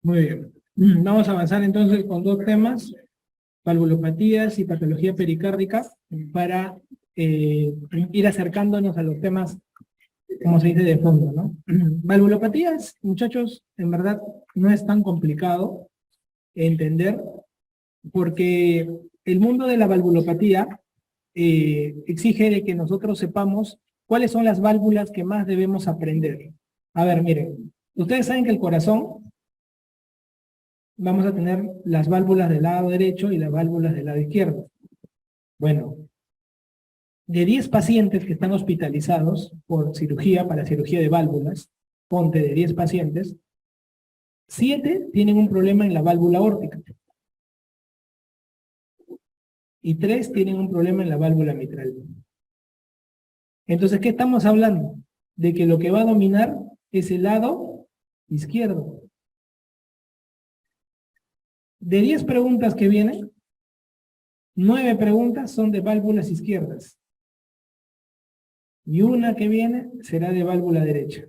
Muy bien. Vamos a avanzar entonces con dos temas, valvulopatías y patología pericárdica, para ir acercándonos a los temas, como se dice, de fondo, ¿no? Valvulopatías, muchachos, en verdad no es tan complicado entender, porque el mundo de la valvulopatía exige de que nosotros sepamos cuáles son las válvulas que más debemos aprender. A ver, miren, ustedes saben que el corazón, vamos a tener las válvulas del lado derecho y las válvulas del lado izquierdo. Bueno, de 10 pacientes que están hospitalizados por cirugía, para cirugía de válvulas, ponte de 10 pacientes, 7 tienen un problema en la válvula aórtica y 3 tienen un problema en la válvula mitral. Entonces, ¿qué estamos hablando? De que lo que va a dominar es el lado izquierdo. De 10 preguntas que vienen, 9 preguntas son de válvulas izquierdas. Y una que viene será de válvula derecha.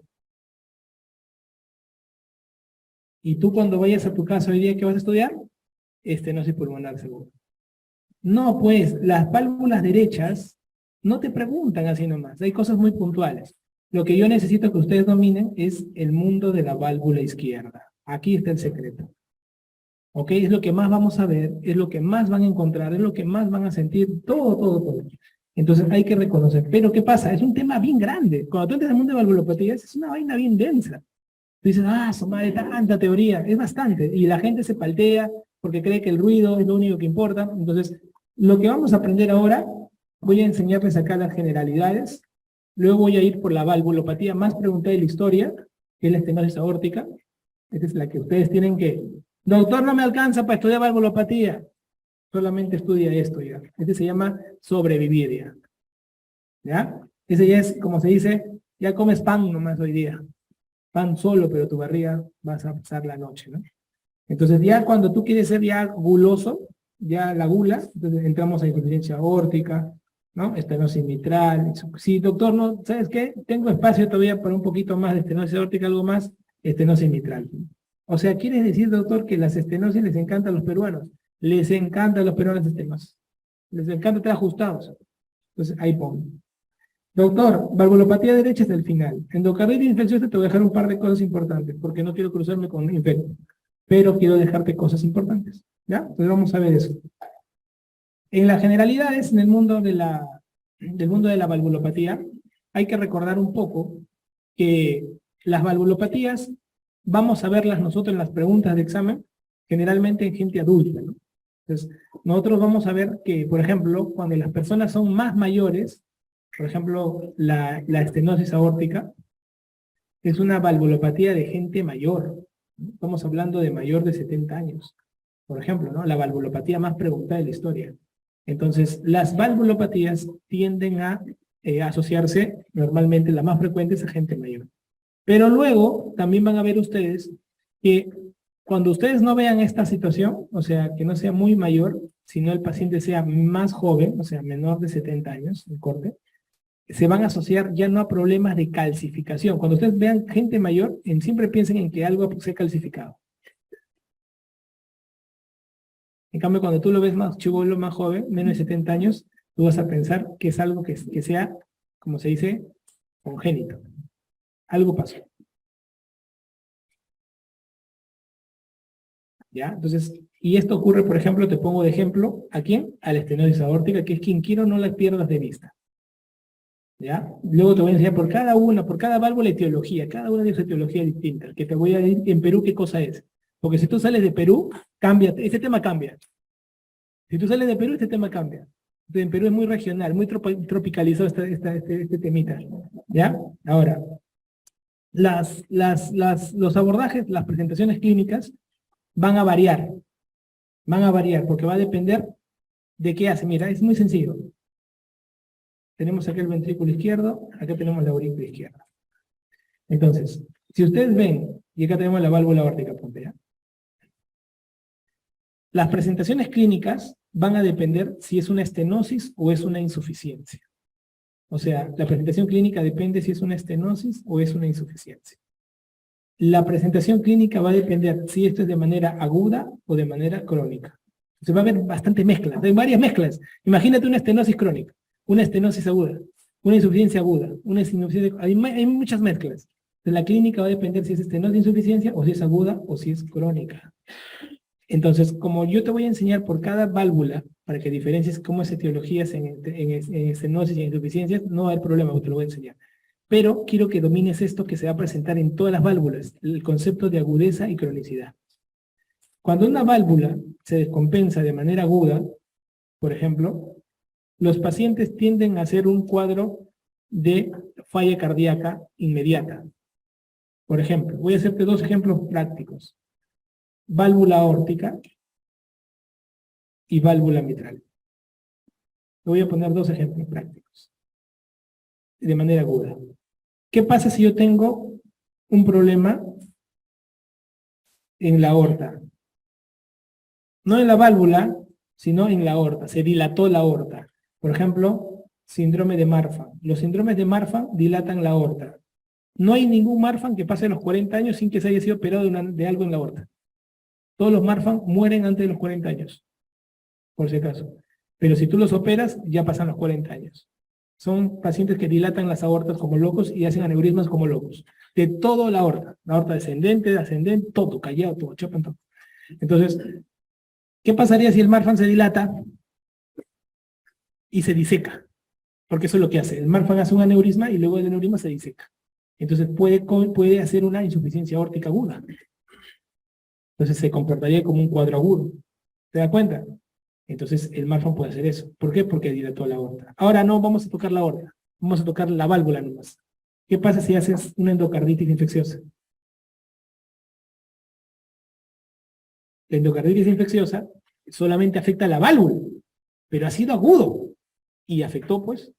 Y tú, cuando vayas a tu casa hoy día, ¿qué vas a estudiar? Estenosis pulmonar seguro. No, pues, las válvulas derechas no te preguntan así nomás. Hay cosas muy puntuales. Lo que yo necesito que ustedes dominen es el mundo de la válvula izquierda. Aquí está el secreto. ¿Ok? Es lo que más vamos a ver, es lo que más van a encontrar, es lo que más van a sentir, todo. Entonces hay que reconocer. Pero ¿qué pasa? Es un tema bien grande. Cuando tú entras al mundo de valvulopatías, es una vaina bien densa. Tú dices, su madre, tanta teoría. Es bastante. Y la gente se paltea porque cree que el ruido es lo único que importa. Entonces, lo que vamos a aprender ahora, voy a enseñarles acá las generalidades. Luego voy a ir por la valvulopatía más preguntada de la historia, que es la estenosis aórtica. Esta es la que ustedes tienen que... Doctor, no me alcanza para estudiar valvulopatía. Solamente estudia esto ya. Este se llama sobrevivir ya. ¿Ya? Ese ya es, como se dice, ya comes pan nomás hoy día. Pan solo, pero tu barriga vas a pasar la noche, ¿no? Entonces ya cuando tú quieres ser ya guloso, ya la gula, entonces entramos a insuficiencia aórtica, ¿no? Estenosis mitral. Sí, doctor, no, ¿sabes qué? Tengo espacio todavía para un poquito más de estenosis aórtica, algo más, estenosis mitral. O sea, ¿quieres decir, doctor, que las estenosis les encantan a los peruanos? Les encantan a los peruanos estenosis. Les encanta estar ajustados. Entonces, ahí pongo. Doctor, valvulopatía derecha es el final. Endocarditis infecciosa te voy a dejar un par de cosas importantes, porque no quiero cruzarme con infecto. Pero quiero dejarte cosas importantes. ¿Ya? Entonces vamos a ver eso. En las generalidades, en el mundo del mundo de la valvulopatía, hay que recordar un poco que las valvulopatías, vamos a verlas nosotros en las preguntas de examen, generalmente en gente adulta, ¿no? Entonces, nosotros vamos a ver que, por ejemplo, cuando las personas son más mayores, por ejemplo, la estenosis aórtica, es una valvulopatía de gente mayor, ¿no? Estamos hablando de mayor de 70 años, por ejemplo, ¿no? La valvulopatía más preguntada de la historia. Entonces, las valvulopatías tienden a asociarse, normalmente la más frecuente es a gente mayor. Pero luego también van a ver ustedes que cuando ustedes no vean esta situación, o sea, que no sea muy mayor, sino el paciente sea más joven, o sea, menor de 70 años, el corte, se van a asociar ya no a problemas de calcificación. Cuando ustedes vean gente mayor, siempre piensen en que algo se ha calcificado. En cambio, cuando tú lo ves más chibolo, más joven, menos de 70 años, tú vas a pensar que es algo que sea, como se dice, congénito. Algo pasó. ¿Ya? Entonces, y esto ocurre, por ejemplo, te pongo de ejemplo, ¿a quién? A la estenosis aórtica, que es quien quiero no la pierdas de vista. ¿Ya? Luego te voy a enseñar por cada válvula etiología, cada una de sus etiologías distintas, que te voy a decir en Perú qué cosa es. Porque si tú sales de Perú, cambia, este tema cambia. Si tú sales de Perú, este tema cambia. Entonces, en Perú es muy regional, muy tropicalizado este temita. ¿Ya? Ahora, los abordajes, las presentaciones clínicas van a variar. Van a variar porque va a depender de qué hace. Mira, es muy sencillo. Tenemos aquí el ventrículo izquierdo, acá tenemos la aurícula izquierda. Entonces, si ustedes ven, y acá tenemos la válvula aórtica, ponte, ¿ya? Las presentaciones clínicas van a depender si es una estenosis o es una insuficiencia. O sea, la presentación clínica depende si es una estenosis o es una insuficiencia. La presentación clínica va a depender si esto es de manera aguda o de manera crónica. Se va a ver bastante mezcla, hay varias mezclas. Imagínate una estenosis crónica, una estenosis aguda, una insuficiencia aguda, una insuficiencia... Hay muchas mezclas. De la clínica va a depender si es estenosis insuficiencia o si es aguda o si es crónica. Entonces, como yo te voy a enseñar por cada válvula, para que diferencies cómo es etiologías en estenosis y en insuficiencias, no va a haber problema, te lo voy a enseñar. Pero quiero que domines esto que se va a presentar en todas las válvulas, el concepto de agudeza y cronicidad. Cuando una válvula se descompensa de manera aguda, por ejemplo, los pacientes tienden a hacer un cuadro de falla cardíaca inmediata. Por ejemplo, voy a hacerte dos ejemplos prácticos. Válvula aórtica y válvula mitral. Te voy a poner dos ejemplos prácticos, de manera aguda. ¿Qué pasa si yo tengo un problema en la aorta? No en la válvula, sino en la aorta. Se dilató la aorta. Por ejemplo, síndrome de Marfan. Los síndromes de Marfan dilatan la aorta. No hay ningún Marfan que pase los 40 años sin que se haya sido operado de algo en la aorta. Todos los Marfan mueren antes de los 40 años, por si acaso. Pero si tú los operas, ya pasan los 40 años. Son pacientes que dilatan las aortas como locos y hacen aneurismas como locos. De toda la aorta descendente, ascendente, todo, callado, todo, chapan todo. Entonces, ¿qué pasaría si el Marfan se dilata y se diseca? Porque eso es lo que hace. El Marfan hace un aneurisma y luego el aneurisma se diseca. Entonces puede hacer una insuficiencia aórtica aguda. Entonces se comportaría como un cuadro agudo. ¿Te das cuenta? Entonces el Marfan puede hacer eso. ¿Por qué? Porque dilató la aorta. Ahora no vamos a tocar la aorta. Vamos a tocar la válvula nomás. ¿Qué pasa si haces una endocarditis infecciosa? La endocarditis infecciosa solamente afecta a la válvula, pero ha sido agudo. Y afectó, pues.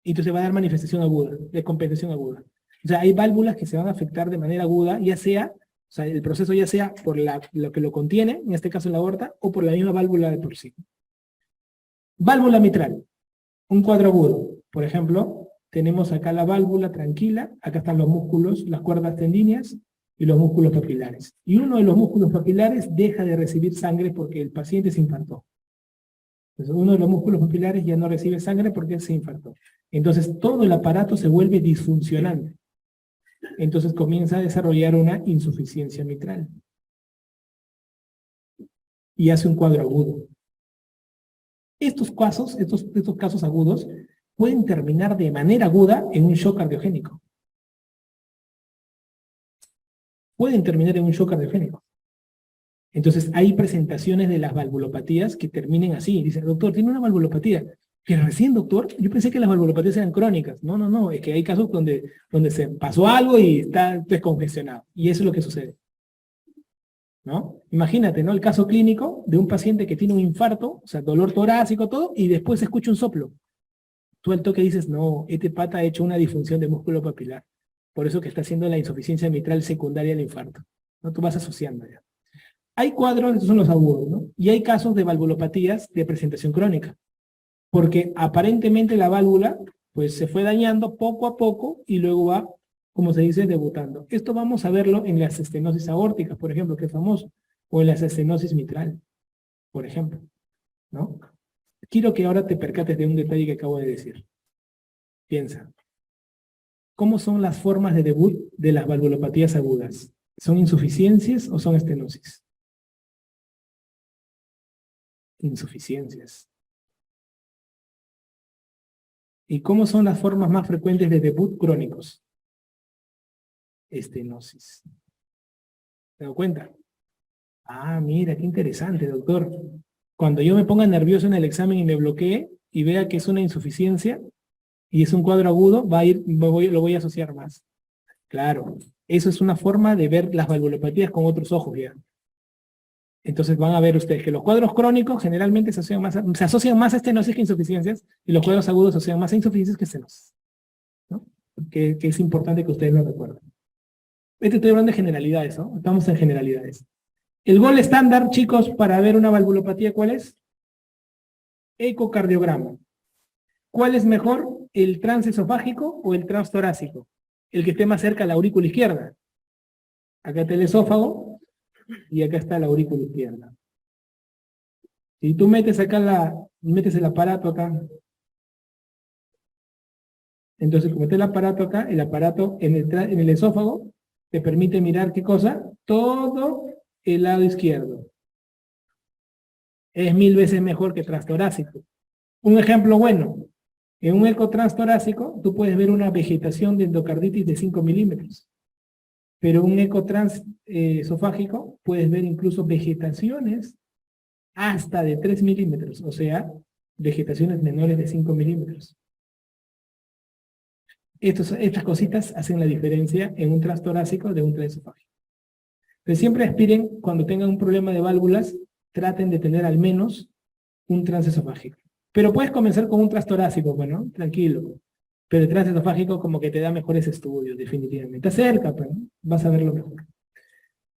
Y entonces va a dar manifestación aguda, descompensación aguda. O sea, hay válvulas que se van a afectar de manera aguda, ya sea, o sea, el proceso ya sea por lo que lo contiene, en este caso la aorta, o por la misma válvula de por sí. Válvula mitral, un cuadro agudo. Por ejemplo, tenemos acá la válvula tranquila, acá están los músculos, las cuerdas tendíneas y los músculos papilares. Y uno de los músculos papilares deja de recibir sangre porque el paciente se infartó. Entonces, uno de los músculos papilares ya no recibe sangre porque se infartó. Entonces, todo el aparato se vuelve disfuncional. Entonces, comienza a desarrollar una insuficiencia mitral. Y hace un cuadro agudo. Estos casos agudos pueden terminar de manera aguda en un shock cardiogénico. Pueden terminar en un shock cardiogénico. Entonces, hay presentaciones de las valvulopatías que terminen así. Dice, doctor, tiene una valvulopatía. Que recién, doctor, yo pensé que las valvulopatías eran crónicas. No, no, no, es que hay casos donde se pasó algo y está descongestionado. Y eso es lo que sucede. ¿No? Imagínate, ¿no? El caso clínico de un paciente que tiene un infarto, o sea, dolor torácico, todo, y después se escucha un soplo. Tú al toque dices, no, este pata ha hecho una disfunción de músculo papilar. Por eso que está haciendo la insuficiencia mitral secundaria al infarto. ¿No? Tú vas asociando ya. Hay cuadros, estos son los agudos, ¿no? Y hay casos de valvulopatías de presentación crónica. Porque aparentemente la válvula, pues se fue dañando poco a poco y luego va, como se dice, debutando. Esto vamos a verlo en las estenosis aórticas, por ejemplo, que es famoso, o en las estenosis mitral, por ejemplo, ¿no? Quiero que ahora te percates de un detalle que acabo de decir. Piensa. ¿Cómo son las formas de debut de las valvulopatías agudas? ¿Son insuficiencias o son estenosis? Insuficiencias. ¿Y cómo son las formas más frecuentes de debut crónicos? Estenosis. ¿Te das cuenta? Ah, mira, qué interesante, doctor. Cuando yo me ponga nervioso en el examen y me bloquee y vea que es una insuficiencia y es un cuadro agudo, lo voy a asociar más. Claro, eso es una forma de ver las valvulopatías con otros ojos ya. Entonces van a ver ustedes que los cuadros crónicos generalmente se asocian más a estenosis que insuficiencias, y los cuadros agudos se asocian más a insuficiencias que estenosis, ¿no? Que es importante que ustedes lo recuerden. Estoy hablando de generalidades, ¿no? Estamos en generalidades. El gol estándar, chicos, para ver una valvulopatía, ¿cuál es? Ecocardiograma. ¿Cuál es mejor, el transesofágico o el transtorácico? El que esté más cerca a la aurícula izquierda. Acá está el esófago y acá está la aurícula izquierda. Si tú metes acá metes el aparato acá, entonces como está el aparato en el esófago te permite mirar ¿qué cosa? Todo el lado izquierdo. Es 1000 veces mejor que transtorácico. Un ejemplo bueno, en un eco transtorácico tú puedes ver una vegetación de endocarditis de 5 milímetros, pero un eco esofágico puedes ver incluso vegetaciones hasta de 3 milímetros, o sea, vegetaciones menores de 5 milímetros. Estas cositas hacen la diferencia en un transtorácico de un transesofágico. Pero siempre aspiren, cuando tengan un problema de válvulas, traten de tener al menos un transesofágico. Pero puedes comenzar con un transtorácico, bueno, tranquilo. Pero el transesofágico como que te da mejores estudios, definitivamente. Acerca, pero vas a verlo mejor.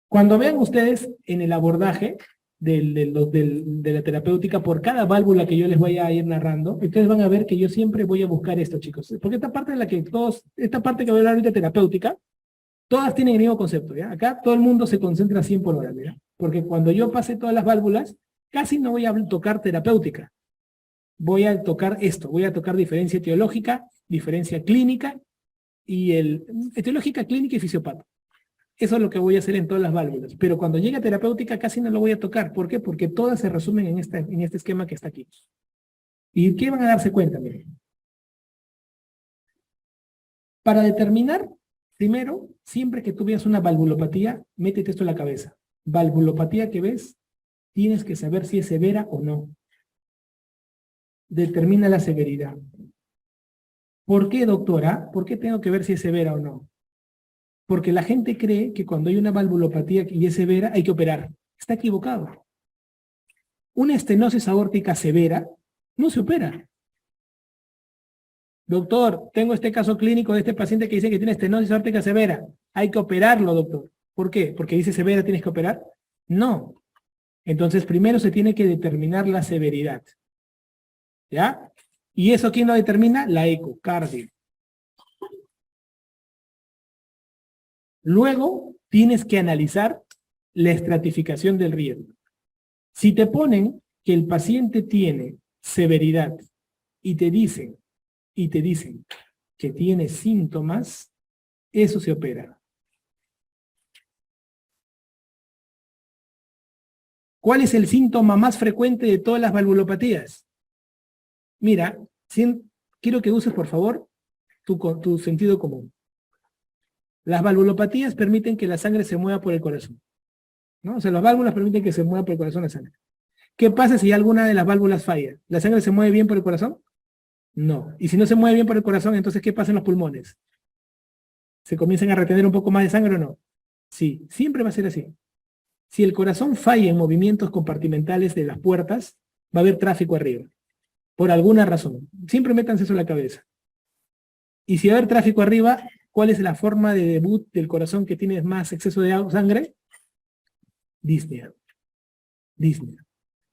Cuando vean ustedes en el abordaje de la terapéutica, por cada válvula que yo les vaya a ir narrando, ustedes van a ver que yo siempre voy a buscar esto, chicos. Porque esta parte esta parte que voy a hablar ahorita terapéutica, todas tienen el mismo concepto, ¿ya? Acá todo el mundo se concentra 100 por hora, ¿ya? Porque cuando yo pase todas las válvulas, casi no voy a tocar terapéutica. Voy a tocar esto, voy a tocar diferencia etiológica, diferencia clínica, y etiológica, clínica y fisiopato. Eso es lo que voy a hacer en todas las válvulas. Pero cuando llegue a terapéutica casi no lo voy a tocar. ¿Por qué? Porque todas se resumen en este esquema que está aquí. ¿Y qué van a darse cuenta? Miren. Para determinar, primero, siempre que tú veas una valvulopatía, métete esto en la cabeza. Valvulopatía que ves, tienes que saber si es severa o no. Determina la severidad. ¿Por qué, doctora? ¿Por qué tengo que ver si es severa o no? Porque la gente cree que cuando hay una valvulopatía y es severa, hay que operar. Está equivocado. Una estenosis aórtica severa no se opera. Doctor, tengo este caso clínico de este paciente que dice que tiene estenosis aórtica severa. Hay que operarlo, doctor. ¿Por qué? ¿Porque dice severa tienes que operar? No. Entonces, primero se tiene que determinar la severidad. ¿Ya? ¿Y eso quién lo determina? La ecocardio. Luego, tienes que analizar la estratificación del riesgo. Si te ponen que el paciente tiene severidad y te dicen que tiene síntomas, eso se opera. ¿Cuál es el síntoma más frecuente de todas las valvulopatías? Mira, quiero que uses, por favor, tu sentido común. Las valvulopatías permiten que la sangre se mueva por el corazón, ¿no? O sea, las válvulas permiten que se mueva por el corazón la sangre. ¿Qué pasa si alguna de las válvulas falla? ¿La sangre se mueve bien por el corazón? No. Y si no se mueve bien por el corazón, entonces ¿qué pasa en los pulmones? ¿Se comienzan a retener un poco más de sangre o no? Sí, siempre va a ser así. Si el corazón falla en movimientos compartimentales de las puertas, va a haber tráfico arriba. Por alguna razón. Siempre métanse eso en la cabeza. Y si va a haber tráfico arriba, ¿cuál es la forma de debut del corazón que tiene más exceso de sangre? Disnea. Disnea.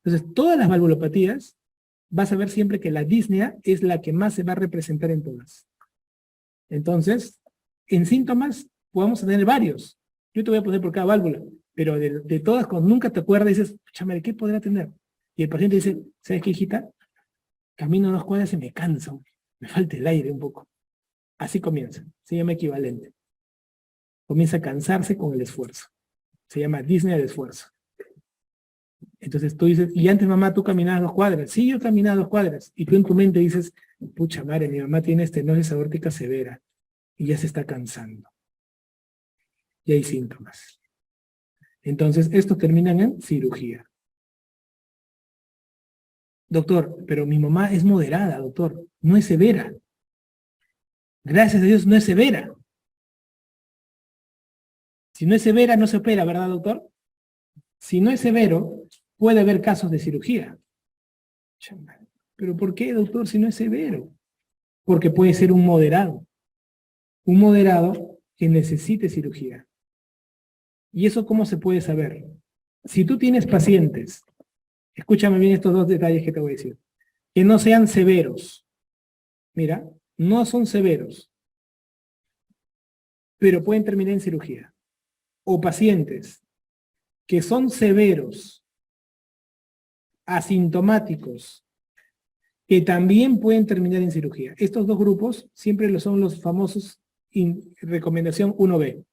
Entonces, todas las valvulopatías, vas a ver siempre que la disnea es la que más se va a representar en todas. Entonces, en síntomas, podemos tener varios. Yo te voy a poner por cada válvula, pero de todas, cuando nunca te acuerdas, dices, chame, ¿qué podrá tener? Y el paciente dice, ¿sabes qué, hijita? Camino 2 cuadras y me canso, me falta el aire un poco. Así comienza, se llama equivalente. Comienza a cansarse con el esfuerzo. Se llama disnea de esfuerzo. Entonces tú dices, y antes mamá tú caminabas 2 cuadras. Sí, yo caminaba 2 cuadras. Y tú en tu mente dices, pucha madre, mi mamá tiene estenosis aórtica severa y ya se está cansando. Y hay síntomas. Entonces, estos terminan en cirugía. Doctor, pero mi mamá es moderada, doctor, no es severa. Gracias a Dios no es severa. Si no es severa, no se opera, ¿verdad, doctor? Si no es severo, puede haber casos de cirugía. ¿Pero por qué, doctor, si no es severo? Porque puede ser un moderado. Un moderado que necesite cirugía. ¿Y eso cómo se puede saber? Si tú tienes pacientes, escúchame bien estos 2 detalles que te voy a decir, que no sean severos. Mira, no son severos, pero pueden terminar en cirugía. o pacientes que son severos, asintomáticos, que también pueden terminar en cirugía. Estos dos grupos siempre son los famosos recomendación 1B.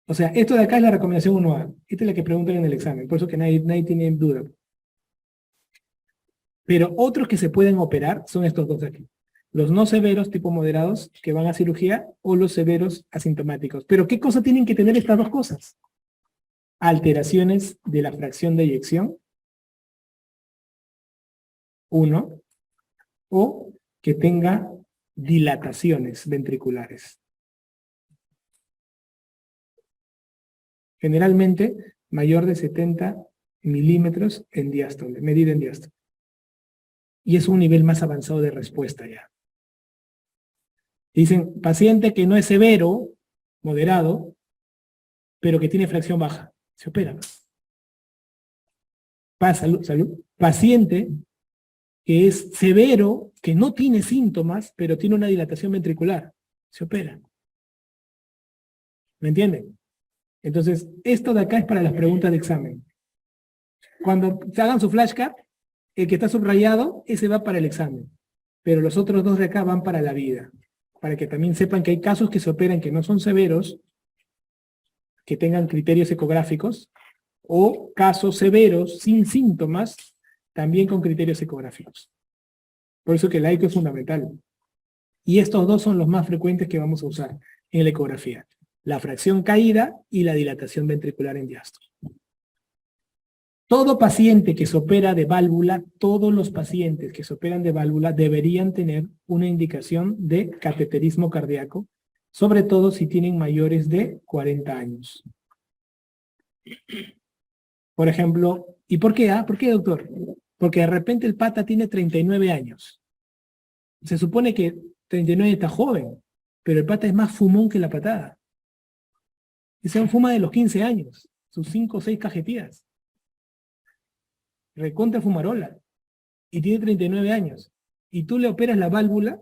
O sea, esto de acá es la recomendación 1A. Esta es la que preguntan en el examen, por eso que nadie tiene duda. Pero otros que se pueden operar son estos dos de aquí. Los no severos, tipo moderados, que van a cirugía, o los severos asintomáticos. Pero ¿qué cosa tienen que tener estas dos cosas? Alteraciones de la fracción de eyección, 1, o que tenga dilataciones ventriculares. Generalmente, mayor de 70 milímetros en diástole, medida en diástole. Y es un nivel más avanzado de respuesta ya. Dicen, paciente que no es severo, moderado, pero que tiene fracción baja. Se opera. Salud. Paciente que es severo, que no tiene síntomas, pero tiene una dilatación ventricular. Se opera. ¿Me entienden? Entonces, esto de acá es para las preguntas de examen. Cuando se hagan su flashcard, el que está subrayado, ese va para el examen. Pero los otros dos de acá van para la vida. Para que también sepan que hay casos que se operan que no son severos, que tengan criterios ecográficos, o casos severos, sin síntomas, también con criterios ecográficos. Por eso que el ECO es fundamental. Y estos dos son los más frecuentes que vamos a usar en la ecografía. La fracción caída y la dilatación ventricular en diástole. Todo paciente que se opera de válvula, todos los pacientes que se operan de válvula deberían tener una indicación de cateterismo cardíaco, sobre todo si tienen mayores de 40 años. Por ejemplo, ¿y por qué? ¿Por qué, doctor? Porque de repente el pata tiene 39 años. Se supone que 39 está joven, pero el pata es más fumón que la patada. Ese fuma de los 15 años, sus 5 o 6 cajetillas. Recontra fumarola. Y tiene 39 años. Y tú le operas la válvula,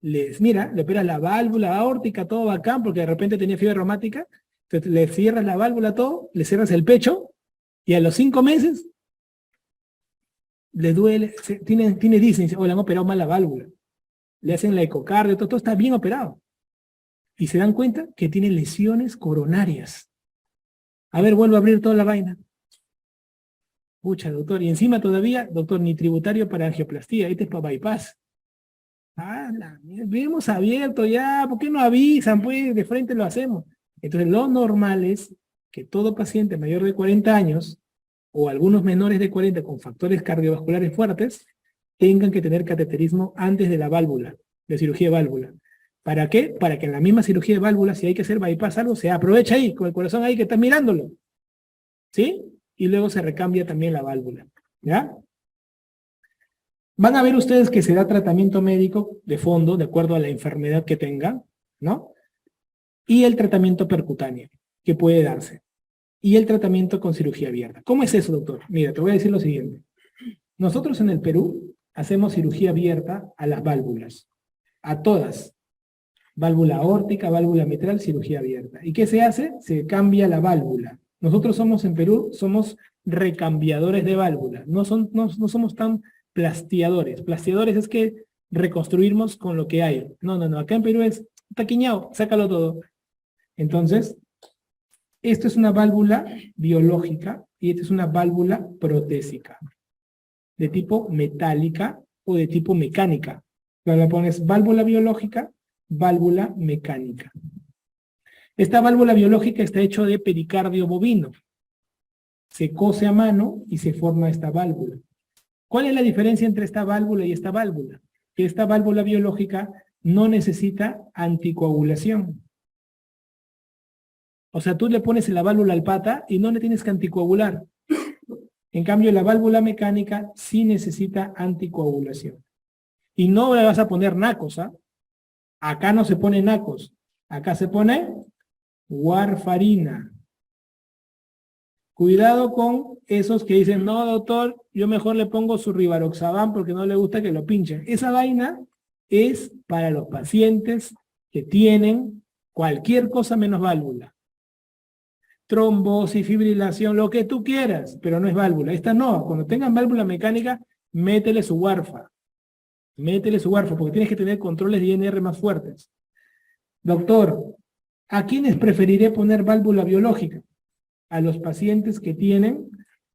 le operas la válvula aórtica, todo bacán, porque de repente tenía fiebre reumática, entonces le cierras la válvula todo, le cierras el pecho, y a los 5 meses le duele, tiene Disney, o le han operado mal la válvula. Le hacen la ecocardio, todo está bien operado. Y se dan cuenta que tiene lesiones coronarias. A ver, vuelvo a abrir toda la vaina. Pucha, doctor, y encima todavía, doctor, ni tributario para angioplastía, este es para bypass. Hemos abierto ya, ¿por qué no avisan? Pues de frente lo hacemos. Entonces lo normal es que todo paciente mayor de 40 años, o algunos menores de 40 con factores cardiovasculares fuertes, tengan que tener cateterismo antes de la válvula, de cirugía de válvula. ¿Para qué? Para que en la misma cirugía de válvula, si hay que hacer bypass algo, se aprovecha ahí, con el corazón ahí que está mirándolo. ¿Sí? Y luego se recambia también la válvula. ¿Ya? Van a ver ustedes que se da tratamiento médico de fondo, de acuerdo a la enfermedad que tengan, ¿no? Y el tratamiento percutáneo, que puede darse. Y el tratamiento con cirugía abierta. ¿Cómo es eso, doctor? Mira, te voy a decir lo siguiente. Nosotros en el Perú hacemos cirugía abierta a las válvulas. A todas. Válvula aórtica, válvula mitral, cirugía abierta. ¿Y qué se hace? Se cambia la válvula. Nosotros somos en Perú, somos recambiadores de válvula. No somos tan plastiadores. Plastiadores es que reconstruimos con lo que hay. No. Acá en Perú es taquiñado, sácalo todo. Entonces, esto es una válvula biológica y esta es una válvula protésica. De tipo metálica o de tipo mecánica. Cuando le pones válvula biológica, válvula mecánica. Esta válvula biológica está hecha de pericardio bovino. Se cose a mano y se forma esta válvula. ¿Cuál es la diferencia entre esta válvula y esta válvula? Que esta válvula biológica no necesita anticoagulación. O sea, tú le pones la válvula al pata y no le tienes que anticoagular. En cambio, la válvula mecánica sí necesita anticoagulación. Y no le vas a poner nacos, ¿ah? Acá no se pone nacos. Acá se pone warfarina. Cuidado con esos que dicen, no, doctor, yo mejor le pongo su rivaroxaban porque no le gusta que lo pinchen. Esa vaina es para los pacientes que tienen cualquier cosa menos válvula. trombosis, fibrilación, lo que tú quieras, pero no es válvula. Esta no, cuando tengan válvula mecánica, métele su warfa. Métele su warfa, porque tienes que tener controles de INR más fuertes. Doctor, ¿a quiénes preferiré poner válvula biológica? A los pacientes que tienen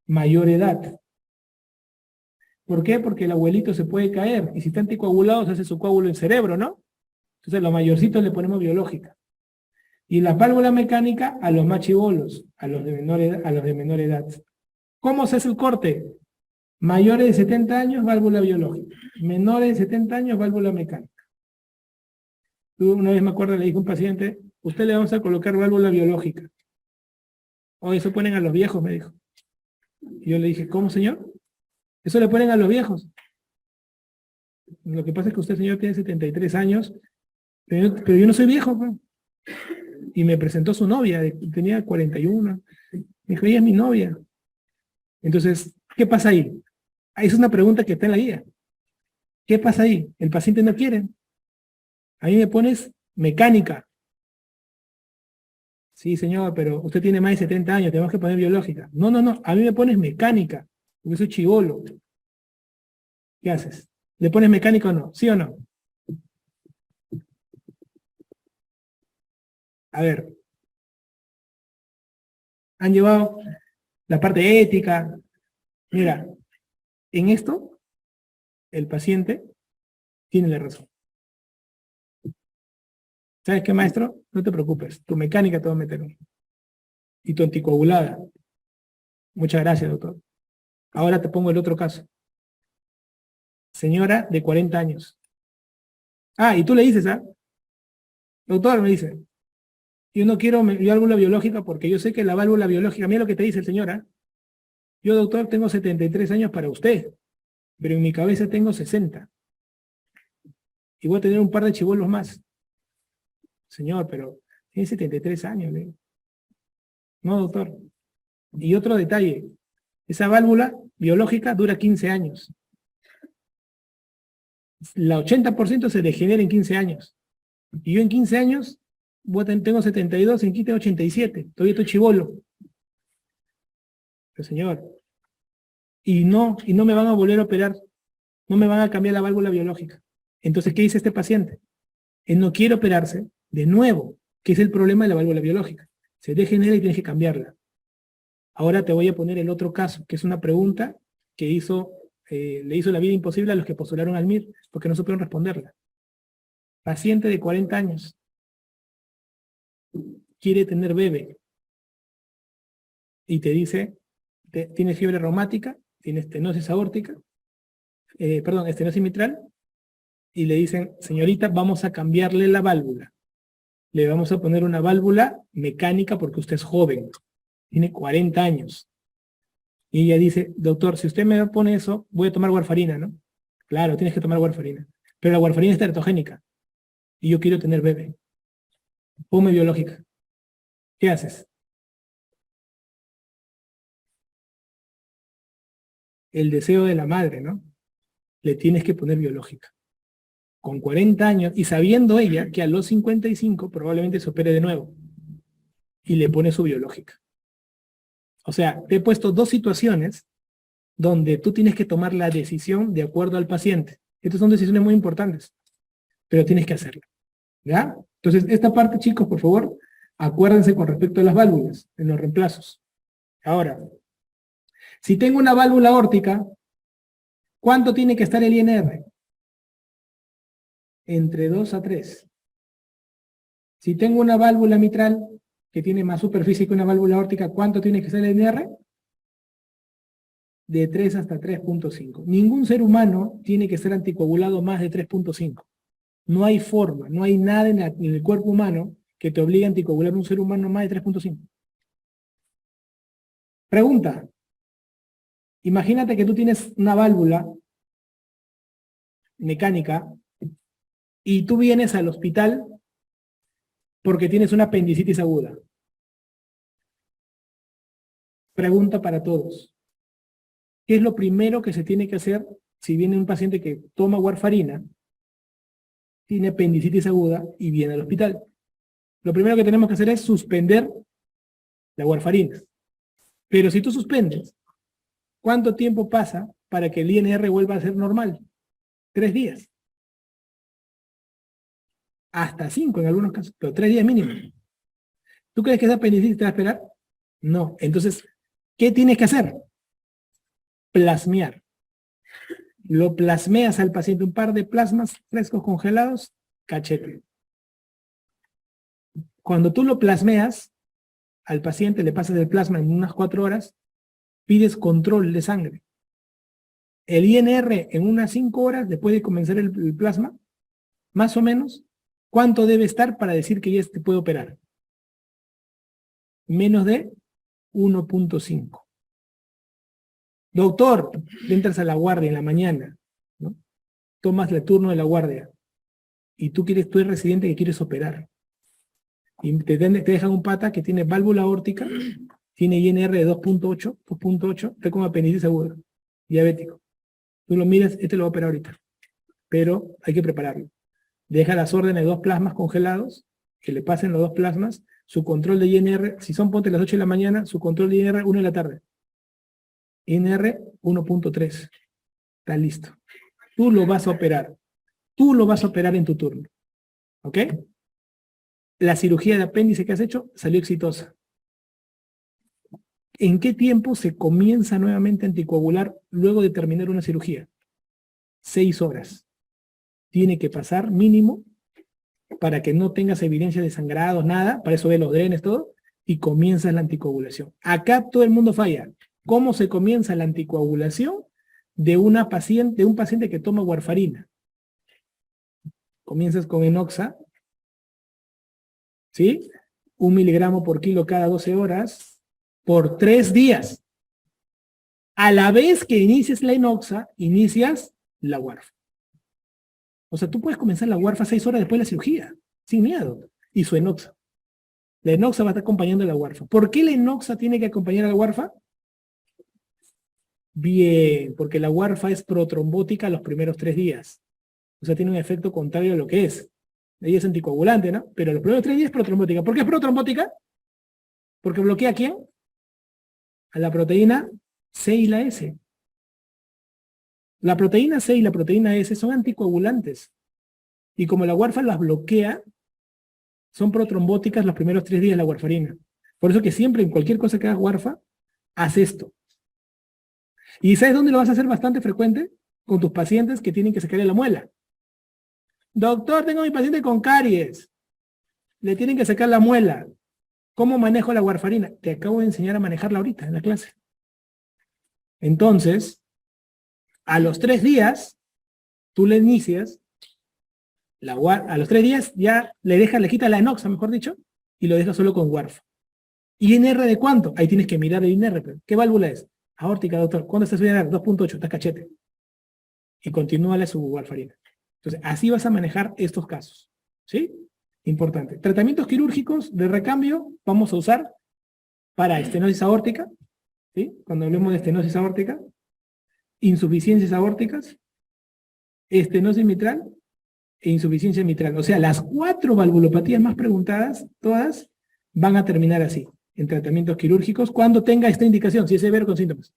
mayor edad. ¿Por qué? Porque el abuelito se puede caer, y si está anticoagulado se hace su coágulo en cerebro, ¿no? Entonces a los mayorcitos le ponemos biológica. Y la válvula mecánica a los más chibolos, a los de menor edad. ¿Cómo se hace el corte? Mayores de 70 años, válvula biológica. Menores de 70 años, válvula mecánica. Una vez me acuerdo, le dije a un paciente, usted le vamos a colocar válvula biológica. O eso ponen a los viejos, me dijo. Y yo le dije, ¿cómo, señor? Eso le ponen a los viejos. Lo que pasa es que usted, señor, tiene 73 años, pero yo no soy viejo, pues. Y me presentó su novia, tenía 41. Me dijo, ella es mi novia. Entonces, ¿qué pasa ahí? Es una pregunta que está en la guía. ¿Qué pasa ahí? El paciente no quiere. A mí me pones mecánica. Sí, señor, pero usted tiene más de 70 años, tenemos que poner biológica. No, a mí me pones mecánica, porque soy chibolo. ¿Qué haces? ¿Le pones mecánica o no? ¿Sí o no? A ver. Han llevado la parte ética. Mira, en esto, el paciente tiene la razón. ¿Sabes qué, maestro? No te preocupes, tu mecánica te va a meter uno. Y tu anticoagulada. Muchas gracias, doctor. Ahora te pongo el otro caso. Señora de 40 años. Ah, y tú le dices, ¿ah? Doctor, me dice, yo no quiero válvula biológica porque yo sé que la válvula biológica, mira lo que te dice el señor, ¿ah? Yo, doctor, tengo 73 años para usted, pero en mi cabeza tengo 60. Y voy a tener un par de chibolos más. Señor, pero tiene 73 años, ¿eh? No, doctor. Y otro detalle, esa válvula biológica dura 15 años. La 80% se degenera en 15 años. Y yo en 15 años tengo 72, en 15 tengo 87. Todavía estoy chibolo. Pero señor, y no me van a volver a operar. No me van a cambiar la válvula biológica. Entonces, ¿qué dice este paciente? Él no quiere operarse de nuevo, que es el problema de la válvula biológica. Se degenera y tienes que cambiarla. Ahora te voy a poner el otro caso, que es una pregunta que le hizo la vida imposible a los que postularon al MIR, porque no supieron responderla. Paciente de 40 años, quiere tener bebé, y te dice, tiene fiebre reumática, tiene estenosis aórtica, estenosis mitral, y le dicen, señorita, vamos a cambiarle la válvula. Le vamos a poner una válvula mecánica porque usted es joven, tiene 40 años. Y ella dice, doctor, si usted me pone eso, voy a tomar warfarina, ¿no? Claro, tienes que tomar warfarina. Pero la warfarina es teratogénica. Y yo quiero tener bebé. Ponme biológica. ¿Qué haces? El deseo de la madre, ¿no? Le tienes que poner biológica. Con 40 años, y sabiendo ella que a los 55 probablemente se opere de nuevo. Y le pone su biológica. O sea, te he puesto dos situaciones donde tú tienes que tomar la decisión de acuerdo al paciente. Estas son decisiones muy importantes, pero tienes que hacerlo. ¿Ya? Entonces, esta parte, chicos, por favor, acuérdense con respecto a las válvulas, en los reemplazos. Ahora, si tengo una válvula aórtica, ¿cuánto tiene que estar el INR? Entre 2 a 3. Si tengo una válvula mitral, que tiene más superficie que una válvula aórtica, ¿cuánto tiene que ser el INR? De 3 hasta 3.5. Ningún ser humano tiene que ser anticoagulado más de 3.5. No hay forma, no hay nada en el cuerpo humano que te obligue a anticoagular a un ser humano más de 3.5. Pregunta. Imagínate que tú tienes una válvula mecánica y tú vienes al hospital porque tienes una apendicitis aguda. Pregunta para todos. ¿Qué es lo primero que se tiene que hacer si viene un paciente que toma warfarina, tiene apendicitis aguda y viene al hospital? Lo primero que tenemos que hacer es suspender la warfarina. Pero si tú suspendes, ¿cuánto tiempo pasa para que el INR vuelva a ser normal? 3 días. Hasta 5 en algunos casos, pero 3 días mínimo. ¿Tú crees que esa apendicitis te va a esperar? No. Entonces, ¿qué tienes que hacer? Plasmear. Lo plasmeas al paciente, un par de plasmas frescos congelados, cachete. Cuando tú lo plasmeas, al paciente le pasas el plasma en unas 4 horas, pides control de sangre. El INR en unas 5 horas, después de comenzar el plasma, más o menos, ¿cuánto debe estar para decir que ya te puede operar? Menos de 1.5. Doctor, entras a la guardia en la mañana, ¿no? Tomas el turno de la guardia y tú eres residente que quieres operar. Y te dejan un pata que tiene válvula aórtica, tiene INR de 2.8, está con apendicitis aguda, diabético. Tú lo miras, este lo va a operar ahorita, pero hay que prepararlo. Deja las órdenes de 2 plasmas congelados, que le pasen los 2 plasmas, su control de INR, si son ponte las 8 de la mañana, su control de INR 1 de la tarde. INR 1.3. Está listo. Tú lo vas a operar. Tú lo vas a operar en tu turno. ¿Ok? La cirugía de apéndice que has hecho salió exitosa. ¿En qué tiempo se comienza nuevamente a anticoagular luego de terminar una cirugía? 6 horas. Tiene que pasar mínimo para que no tengas evidencia de sangrados, nada, para eso ve los drenes, todo, y comienzas la anticoagulación. Acá todo el mundo falla. ¿Cómo se comienza la anticoagulación de un paciente que toma warfarina? Comienzas con enoxa, ¿sí? 1 miligramo por kilo cada 12 horas, por 3 días. A la vez que inicies la enoxa, inicias la warfa. O sea, tú puedes comenzar la warfa 6 horas después de la cirugía, sin miedo, y su enoxa. La enoxa va a estar acompañando a la warfa. ¿Por qué la enoxa tiene que acompañar a la warfa? Bien, porque la warfa es protrombótica los primeros 3 días. O sea, tiene un efecto contrario a lo que es. Ella es anticoagulante, ¿no? Pero los primeros 3 días es protrombótica. ¿Por qué es protrombótica? Porque bloquea ¿a quién? A la proteína C y la S. La proteína C y la proteína S son anticoagulantes. Y como la warfa las bloquea, son protrombóticas los primeros 3 días de la warfarina. Por eso que siempre en cualquier cosa que hagas warfa, haz esto. ¿Y sabes dónde lo vas a hacer bastante frecuente? Con tus pacientes que tienen que sacarle la muela. Doctor, tengo a mi paciente con caries. Le tienen que sacar la muela. ¿Cómo manejo la warfarina? Te acabo de enseñar a manejarla ahorita en la clase. Entonces, a los 3 días, tú le inicias, a los 3 días ya le quitas la enoxa, mejor dicho, y lo dejas solo con warfa. ¿INR de cuánto? Ahí tienes que mirar el INR. ¿Qué válvula es? Aórtica, doctor. ¿Cuándo está su INR? 2.8, está cachete. Y continúale su warfarina. Entonces, así vas a manejar estos casos. ¿Sí? Importante. Tratamientos quirúrgicos de recambio vamos a usar para estenosis aórtica. ¿Sí? Cuando hablemos de estenosis aórtica, insuficiencias aórticas, estenosis mitral e insuficiencia mitral. O sea, las 4 valvulopatías más preguntadas, todas van a terminar así, en tratamientos quirúrgicos, cuando tenga esta indicación, si es severo con síntomas.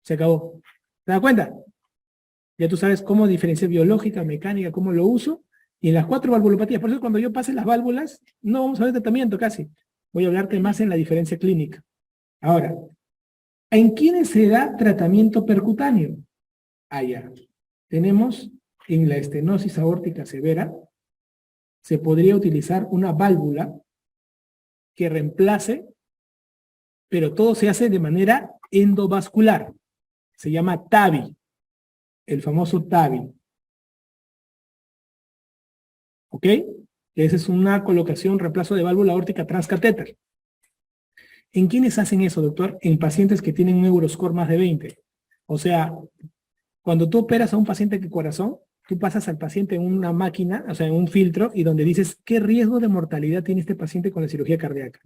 Se acabó. ¿Te das cuenta? Ya tú sabes cómo diferenciar biológica, mecánica, cómo lo uso, y en las 4 valvulopatías. Por eso cuando yo pase las válvulas, no vamos a ver tratamiento casi. Voy a hablarte más en la diferencia clínica. Ahora, ¿en quiénes se da tratamiento percutáneo? Allá. Tenemos en la estenosis aórtica severa, se podría utilizar una válvula que reemplace, pero todo se hace de manera endovascular. Se llama TAVI, el famoso TAVI. ¿Ok? Esa es una colocación, reemplazo de válvula aórtica transcatéter. ¿En quiénes hacen eso, doctor? En pacientes que tienen un Euroscore más de 20. O sea, cuando tú operas a un paciente de corazón, tú pasas al paciente en una máquina, o sea, en un filtro, y donde dices, ¿qué riesgo de mortalidad tiene este paciente con la cirugía cardíaca?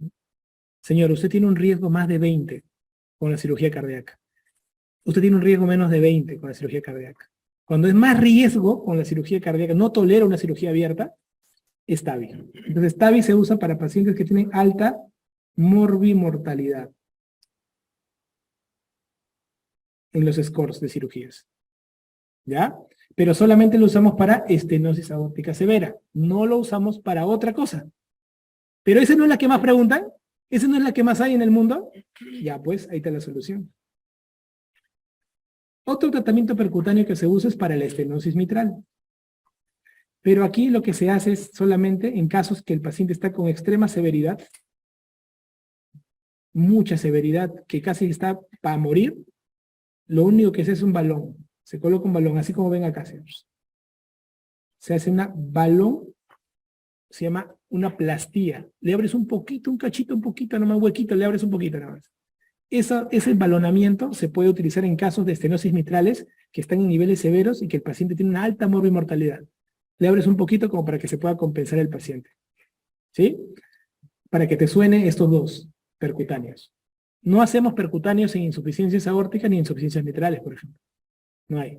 Señor, usted tiene un riesgo más de 20 con la cirugía cardíaca. Usted tiene un riesgo menos de 20 con la cirugía cardíaca. Cuando es más riesgo con la cirugía cardíaca, no tolera una cirugía abierta, es TAVI. Entonces, TAVI se usa para pacientes que tienen alta morbimortalidad en los scores de cirugías. ¿Ya? Pero solamente lo usamos para estenosis aórtica severa. No lo usamos para otra cosa. Pero esa no es la que más preguntan. Esa no es la que más hay en el mundo. Ya, pues, ahí está la solución. Otro tratamiento percutáneo que se usa es para la estenosis mitral. Pero aquí lo que se hace es solamente en casos que el paciente está con extrema severidad, mucha severidad, que casi está para morir, lo único que se hace es un balón. Se coloca un balón, así como ven acá, señores. Se hace una balón, se llama una plastía. Le abres un poquito, un cachito, un poquito, nomás huequito, le abres un poquito nada más. Ese balonamiento se puede utilizar en casos de estenosis mitrales que están en niveles severos y que el paciente tiene una alta morbimortalidad. Le abres un poquito como para que se pueda compensar el paciente. ¿Sí? Para que te suene estos dos percutáneos. No hacemos percutáneos en insuficiencias aórticas ni en insuficiencias mitrales, por ejemplo. No hay.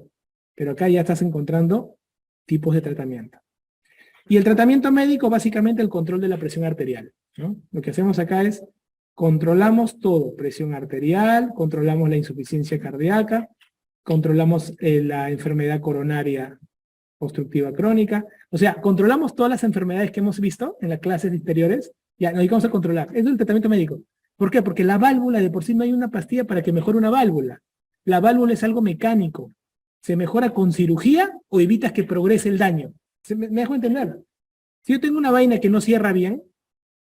Pero acá ya estás encontrando tipos de tratamiento. Y el tratamiento médico, básicamente el control de la presión arterial, ¿no? Lo que hacemos acá es controlamos todo, presión arterial, controlamos la insuficiencia cardíaca, controlamos la enfermedad coronaria obstructiva crónica, o sea, controlamos todas las enfermedades que hemos visto en las clases anteriores, ya nos dedicamos a controlar. Eso es el tratamiento médico. ¿Por qué? Porque la válvula de por sí no hay una pastilla para que mejore una válvula. La válvula es algo mecánico. ¿Se mejora con cirugía o evitas que progrese el daño? ¿Me dejo entender? Si yo tengo una vaina que no cierra bien,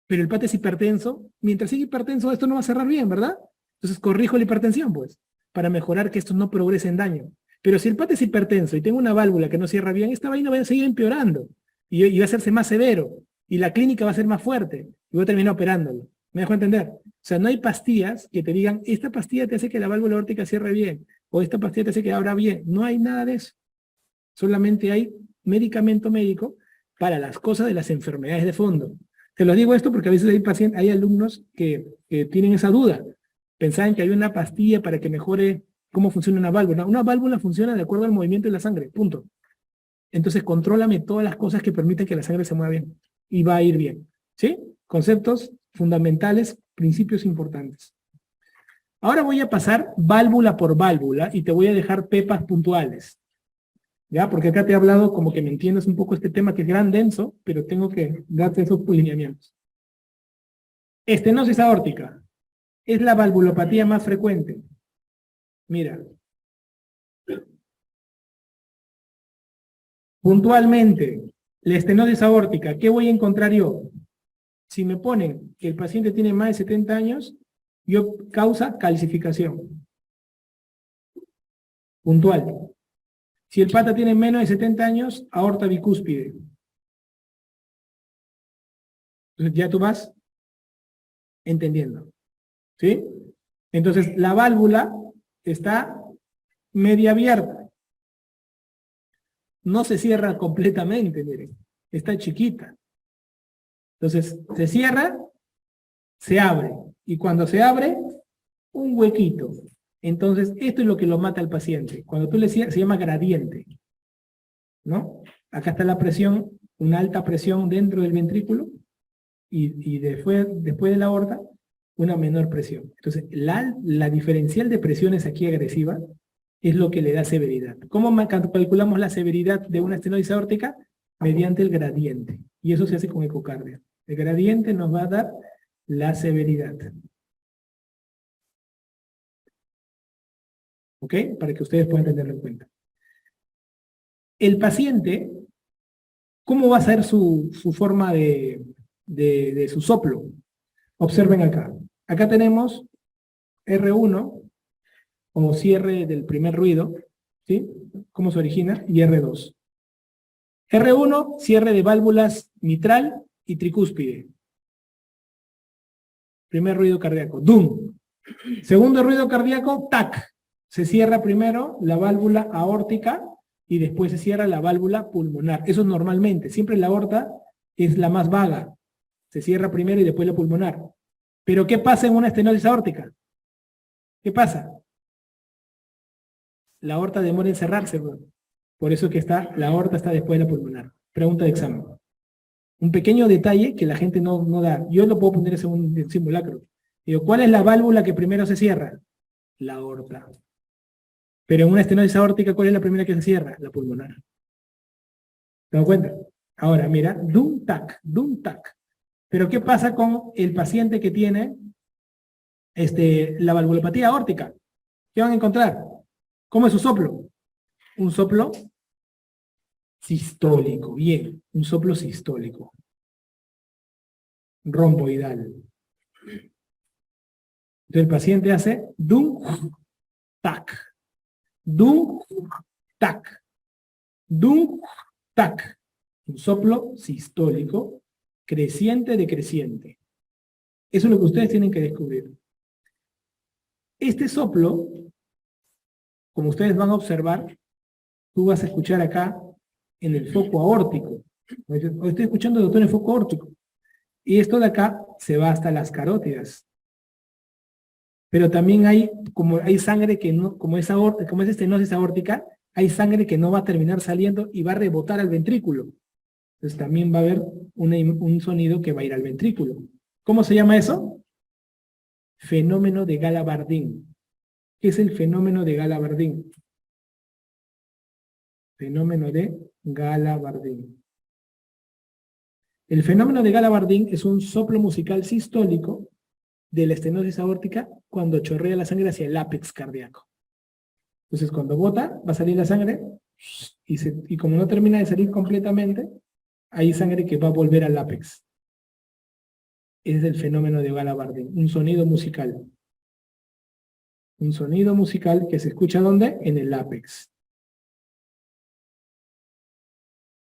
pero el pata es hipertenso, mientras sigue hipertenso esto no va a cerrar bien, ¿verdad? Entonces corrijo la hipertensión, pues, para mejorar que esto no progrese en daño. Pero si el pata es hipertenso y tengo una válvula que no cierra bien, esta vaina va a seguir empeorando y va a hacerse más severo y la clínica va a ser más fuerte y voy a terminar operándolo. ¿Me dejo entender? O sea, no hay pastillas que te digan, esta pastilla te hace que la válvula aórtica cierre bien o esta pastilla te hace que abra bien. No hay nada de eso. Solamente hay medicamento médico para las cosas de las enfermedades de fondo. Te lo digo esto porque a veces hay alumnos que tienen esa duda. Pensaban que hay una pastilla para que mejore cómo funciona una válvula. Una válvula funciona de acuerdo al movimiento de la sangre, punto. Entonces, contrólame todas las cosas que permiten que la sangre se mueva bien. Y va a ir bien. ¿Sí? Conceptos fundamentales, principios importantes. Ahora voy a pasar válvula por válvula y te voy a dejar pepas puntuales. ¿Ya? Porque acá te he hablado como que me entiendas un poco este tema que es gran denso, pero tengo que darte esos lineamientos. Estenosis aórtica. Es la valvulopatía más frecuente. Mira. Puntualmente, la estenosis aórtica, ¿qué voy a encontrar yo? Si me ponen que el paciente tiene más de 70 años, yo causa calcificación. Puntual. Si el pata tiene menos de 70 años, aorta bicúspide. Entonces ya tú vas entendiendo. ¿Sí? Entonces la válvula está media abierta. No se cierra completamente, miren. Está chiquita. Entonces se cierra, se abre. Y cuando se abre, un huequito. Entonces esto es lo que lo mata al paciente. Cuando tú le cierras, se llama gradiente. ¿No? Acá está la presión, una alta presión dentro del ventrículo y después de la aorta, una menor presión. Entonces, la diferencial de presiones aquí agresiva es lo que le da severidad. ¿Cómo calculamos la severidad de una estenosis aórtica? Mediante el gradiente. Y eso se hace con ecocardio. El gradiente nos va a dar la severidad. ¿Ok? Para que ustedes puedan tenerlo en cuenta. El paciente, ¿cómo va a ser su forma de su soplo? Observen acá. Acá tenemos R1, como cierre del primer ruido, ¿sí? ¿Cómo se origina? Y R2. R1, cierre de válvulas mitral y tricúspide. Primer ruido cardíaco, ¡dum! Segundo ruido cardíaco, ¡tac! Se cierra primero la válvula aórtica y después se cierra la válvula pulmonar. Eso es normalmente. Siempre la aorta es la más vaga. Se cierra primero y después la pulmonar. Pero ¿qué pasa en una estenosis aórtica? ¿Qué pasa? La aorta demora en cerrarse, bro. Por eso que la aorta está después de la pulmonar. Pregunta de examen. Un pequeño detalle que la gente no da. Yo lo puedo poner en un simulacro. Digo, ¿cuál es la válvula que primero se cierra? La aorta. Pero en una estenosis aórtica, ¿cuál es la primera que se cierra? La pulmonar. ¿Te das cuenta? Ahora, mira, dum tac, dum tac. Pero ¿qué pasa con el paciente que tiene la valvulopatía aórtica? ¿Qué van a encontrar? ¿Cómo es su soplo? Un soplo sistólico, bien, un soplo sistólico. Romboidal. Entonces el paciente hace dum tac, dum tac, dum tac. Un soplo sistólico creciente decreciente. Eso es lo que ustedes tienen que descubrir. Este soplo, como ustedes van a observar, tú vas a escuchar acá en el foco aórtico. Hoy estoy escuchando, doctor, en el foco aórtico. Y esto de acá se va hasta las carótidas. Pero también hay sangre que no, como es estenosis aórtica, hay sangre que no va a terminar saliendo y va a rebotar al ventrículo. Entonces también va a haber un sonido que va a ir al ventrículo. ¿Cómo se llama eso? Fenómeno de Gala-Bardin. ¿Qué es el fenómeno de Gala-Bardin? Fenómeno de Gala-Bardin. El fenómeno de Gala-Bardin es un soplo musical sistólico de la estenosis aórtica cuando chorrea la sangre hacia el ápex cardíaco. Entonces cuando bota, va a salir la sangre y como no termina de salir completamente, hay sangre que va a volver al ápex. Ese es el fenómeno de Gala-Bardin, un sonido musical. Un sonido musical que se escucha ¿dónde? En el ápex.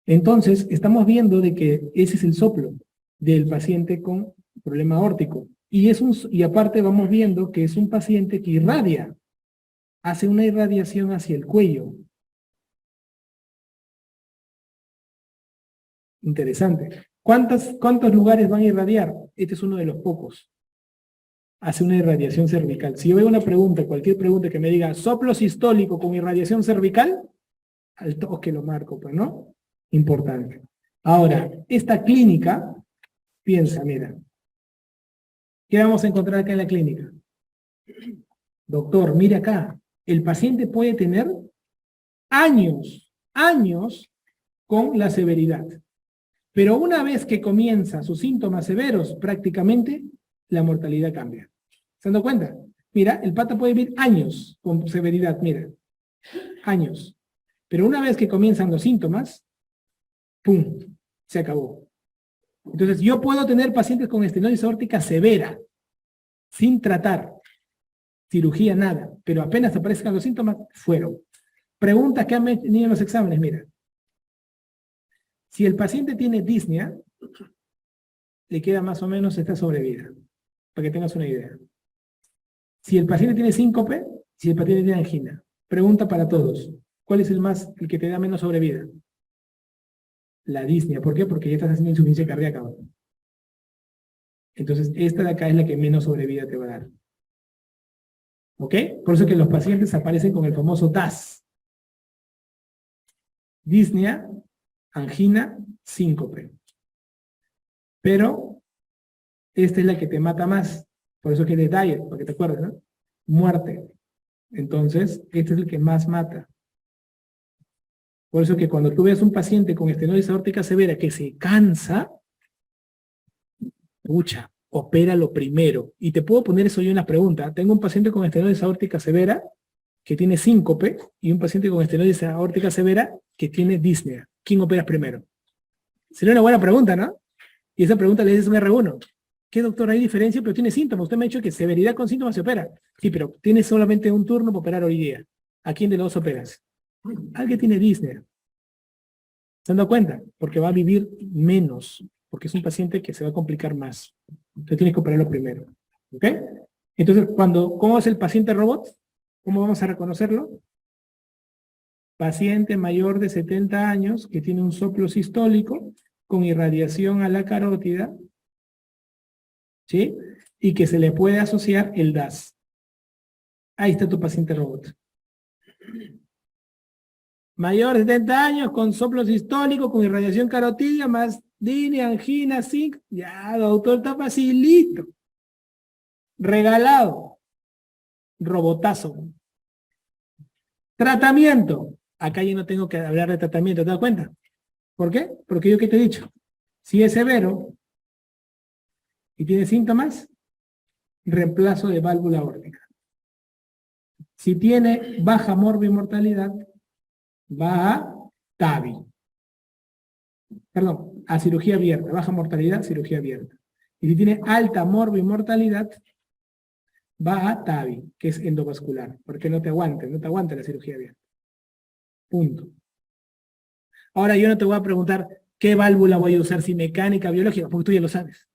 Entonces, estamos viendo de que ese es el soplo del paciente con problema aórtico. Y aparte vamos viendo que es un paciente que irradia, hace una irradiación hacia el cuello. Interesante. ¿Cuántos lugares van a irradiar? Este es uno de los pocos. Hace una irradiación cervical. Si yo veo una pregunta, cualquier pregunta que me diga soplo sistólico con irradiación cervical, al toque lo marco, pues, ¿no? Importante. Ahora, esta clínica, piensa, mira, ¿qué vamos a encontrar acá en la clínica? Doctor, mire acá, el paciente puede tener años con la severidad. Pero una vez que comienza sus síntomas severos, prácticamente la mortalidad cambia. ¿Se han dado cuenta? Mira, el pata puede vivir años con severidad, mira, años. Pero una vez que comienzan los síntomas, ¡pum!, se acabó. Entonces yo puedo tener pacientes con estenosis aórtica severa, sin tratar, cirugía, nada, pero apenas aparezcan los síntomas, fueron. Preguntas que han tenido en los exámenes, mira. Si el paciente tiene disnea, le queda más o menos esta sobrevida, para que tengas una idea. Si el paciente tiene síncope, si el paciente tiene angina. Pregunta para todos, ¿cuál es el que te da menos sobrevida? La disnea. ¿Por qué? Porque ya estás haciendo insuficiencia cardíaca. Entonces, esta de acá es la que menos sobrevida te va a dar. ¿Ok? Por eso que los pacientes aparecen con el famoso DAS. Disnea, angina, síncope. Pero esta es la que te mata más. Por eso que es de diet, para que te acuerdes, ¿no? Muerte. Entonces, este es el que más mata. Por eso que cuando tú ves un paciente con estenosis aórtica severa que se cansa, pucha, opéralo primero. Y te puedo poner eso yo en la pregunta. Tengo un paciente con estenosis aórtica severa que tiene síncope y un paciente con estenosis aórtica severa que tiene disnea. ¿Quién operas primero? Sería una buena pregunta, ¿no? Y esa pregunta le dices un R1. ¿Qué, doctor? Hay diferencia, pero tiene síntomas. Usted me ha dicho que severidad con síntomas se opera. Sí, pero tiene solamente un turno para operar hoy día. ¿A quién de los dos operas? Al que tiene disnea. ¿Se han dado cuenta? Porque va a vivir menos, porque es un paciente que se va a complicar más. Entonces tienes que operarlo primero. ¿Ok? Entonces, ¿cómo es el paciente robot? ¿Cómo vamos a reconocerlo? Paciente mayor de 70 años que tiene un soplo sistólico con irradiación a la carótida, ¿sí? Y que se le puede asociar el DAS. Ahí está tu paciente robot. Mayor de 70 años con soplo sistólico, con irradiación carotidia, más Dine, angina, zinc. Ya, doctor, está facilito. Regalado. Robotazo. Tratamiento. Acá yo no tengo que hablar de tratamiento, ¿te das cuenta? ¿Por qué? Porque yo que te he dicho, si es severo y tiene síntomas, reemplazo de válvula aórtica. Si tiene baja morbimortalidad, va a TAVI. Perdón, a cirugía abierta, baja mortalidad, cirugía abierta. Y si tiene alta morbimortalidad, va a TAVI, que es endovascular, porque no te aguanta la cirugía abierta. Punto. Ahora yo no te voy a preguntar qué válvula voy a usar, si mecánica, biológica, porque tú ya lo sabes.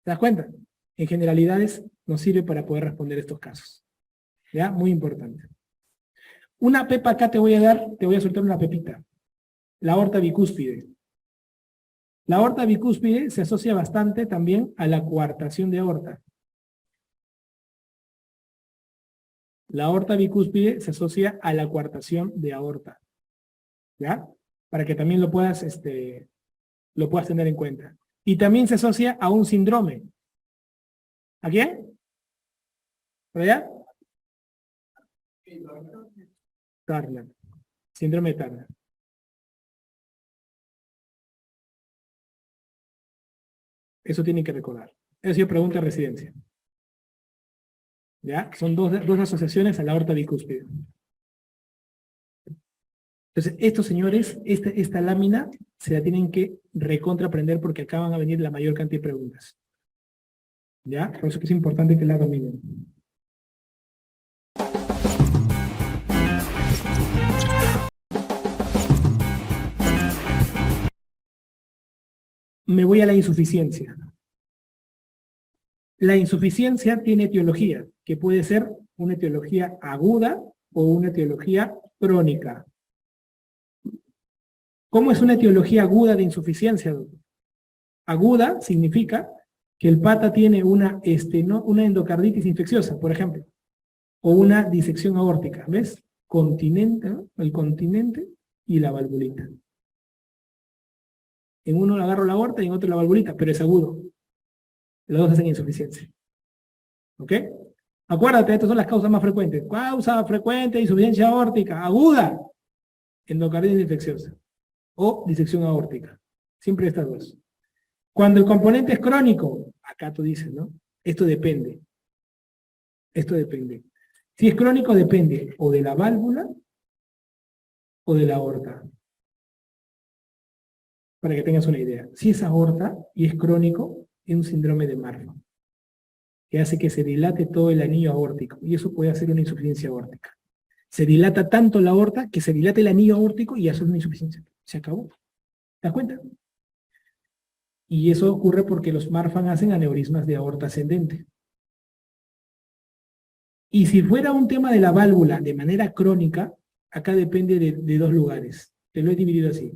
¿Te das cuenta? En generalidades nos sirve para poder responder estos casos. ¿Ya? Muy importante. Una pepa acá te voy a soltar una pepita. La aorta bicúspide. La aorta bicúspide se asocia bastante también a la coartación de aorta. La aorta bicúspide se asocia a la coartación de aorta. ¿Ya? Para que también lo puedas tener en cuenta. Y también se asocia a un síndrome. ¿A quién? ¿Por allá? Turner. Síndrome de Turner. Eso tienen que recordar. Eso yo pregunto a residencia. ¿Ya? Son dos asociaciones a la aorta bicúspide. Entonces, estos señores, esta lámina, se la tienen que recontraprender porque acá van a venir la mayor cantidad de preguntas. ¿Ya? Por eso que es importante que la dominen. Me voy a la insuficiencia. La insuficiencia tiene etiología, que puede ser una etiología aguda o una etiología crónica. ¿Cómo es una etiología aguda de insuficiencia, doctor? Aguda significa que el pata tiene una endocarditis infecciosa, por ejemplo, o una disección aórtica, ¿ves? Continente, ¿no? El continente y la valvulita. En uno le agarro la aorta y en otro la valvulita, pero es agudo. Los dos hacen insuficiencia. ¿Ok? Acuérdate, estas son las causas más frecuentes. Causa frecuente de insuficiencia aórtica, aguda, endocarditis infecciosa o disección aórtica. Siempre estas dos. Cuando el componente es crónico, acá tú dices, ¿no? Esto depende. Esto depende. Si es crónico, depende o de la válvula o de la aorta. Para que tengas una idea. Si es aorta y es crónico, es un síndrome de Marfan, que hace que se dilate todo el anillo aórtico, y eso puede hacer una insuficiencia aórtica. Se dilata tanto la aorta que se dilata el anillo aórtico y hace una insuficiencia. Se acabó. ¿Te das cuenta? Y eso ocurre porque los Marfan hacen aneurismas de aorta ascendente. Y si fuera un tema de la válvula de manera crónica, acá depende de dos lugares. Te lo he dividido así.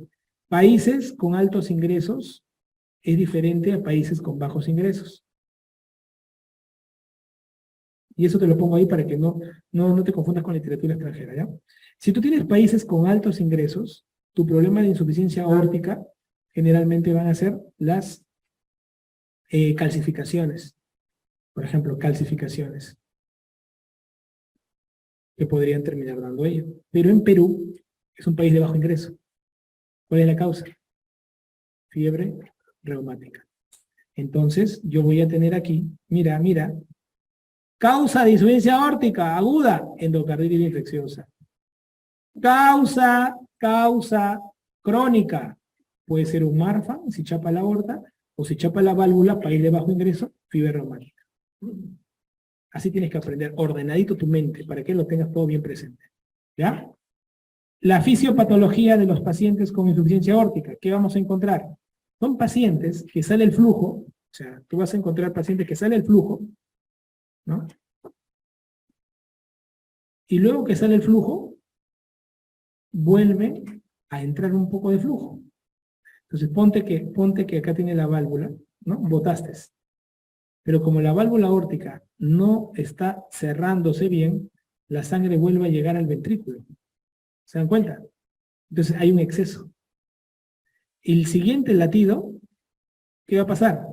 Países con altos ingresos es diferente a países con bajos ingresos. Y eso te lo pongo ahí para que no te confundas con literatura extranjera, ¿ya? Si tú tienes países con altos ingresos, tu problema de insuficiencia aórtica generalmente van a ser las calcificaciones. Por ejemplo, calcificaciones que podrían terminar dando ello. Pero en Perú es un país de bajo ingreso. ¿Cuál es la causa? Fiebre reumática. Entonces, yo voy a tener aquí, mira, causa de insuficiencia aórtica aguda, endocarditis infecciosa. Causa crónica, puede ser un Marfan, si chapa la aorta, o si chapa la válvula, país de bajo ingreso, fiebre reumática. Así tienes que aprender, ordenadito tu mente, para que lo tengas todo bien presente. ¿Ya? La fisiopatología de los pacientes con insuficiencia aórtica, ¿qué vamos a encontrar? Son pacientes que sale el flujo, o sea, tú vas a encontrar pacientes que sale el flujo, ¿no? Y luego que sale el flujo, vuelve a entrar un poco de flujo. Entonces ponte que acá tiene la válvula, ¿no? Botaste. Pero como la válvula aórtica no está cerrándose bien, la sangre vuelve a llegar al ventrículo. ¿Se dan cuenta? Entonces hay un exceso. El siguiente latido ¿qué va a pasar?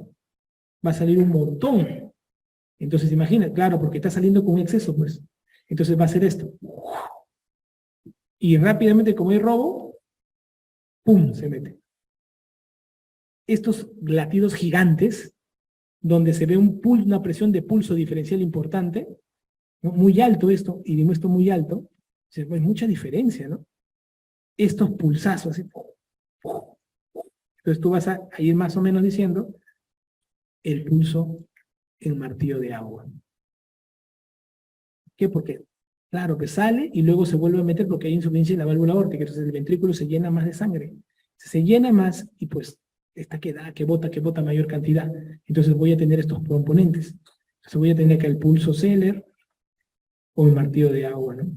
Va a salir un montón. Entonces imagina, claro, porque está saliendo con exceso, pues. Entonces va a hacer esto. Y rápidamente, como hay robo, ¡pum!, se mete. Estos latidos gigantes, donde se ve una presión de pulso diferencial importante, ¿no? Muy alto esto, y de esto muy alto, hay mucha diferencia, ¿no? Estos pulsazos, así. Entonces tú vas a ir más o menos diciendo el pulso en martillo de agua. ¿Qué? Porque, claro, que sale y luego se vuelve a meter porque hay insuficiencia en la válvula aórtica, entonces el ventrículo se llena más de sangre. Se llena más y pues esta que bota mayor cantidad. Entonces voy a tener estos componentes. Entonces voy a tener acá el pulso Zeller o el martillo de agua, ¿no?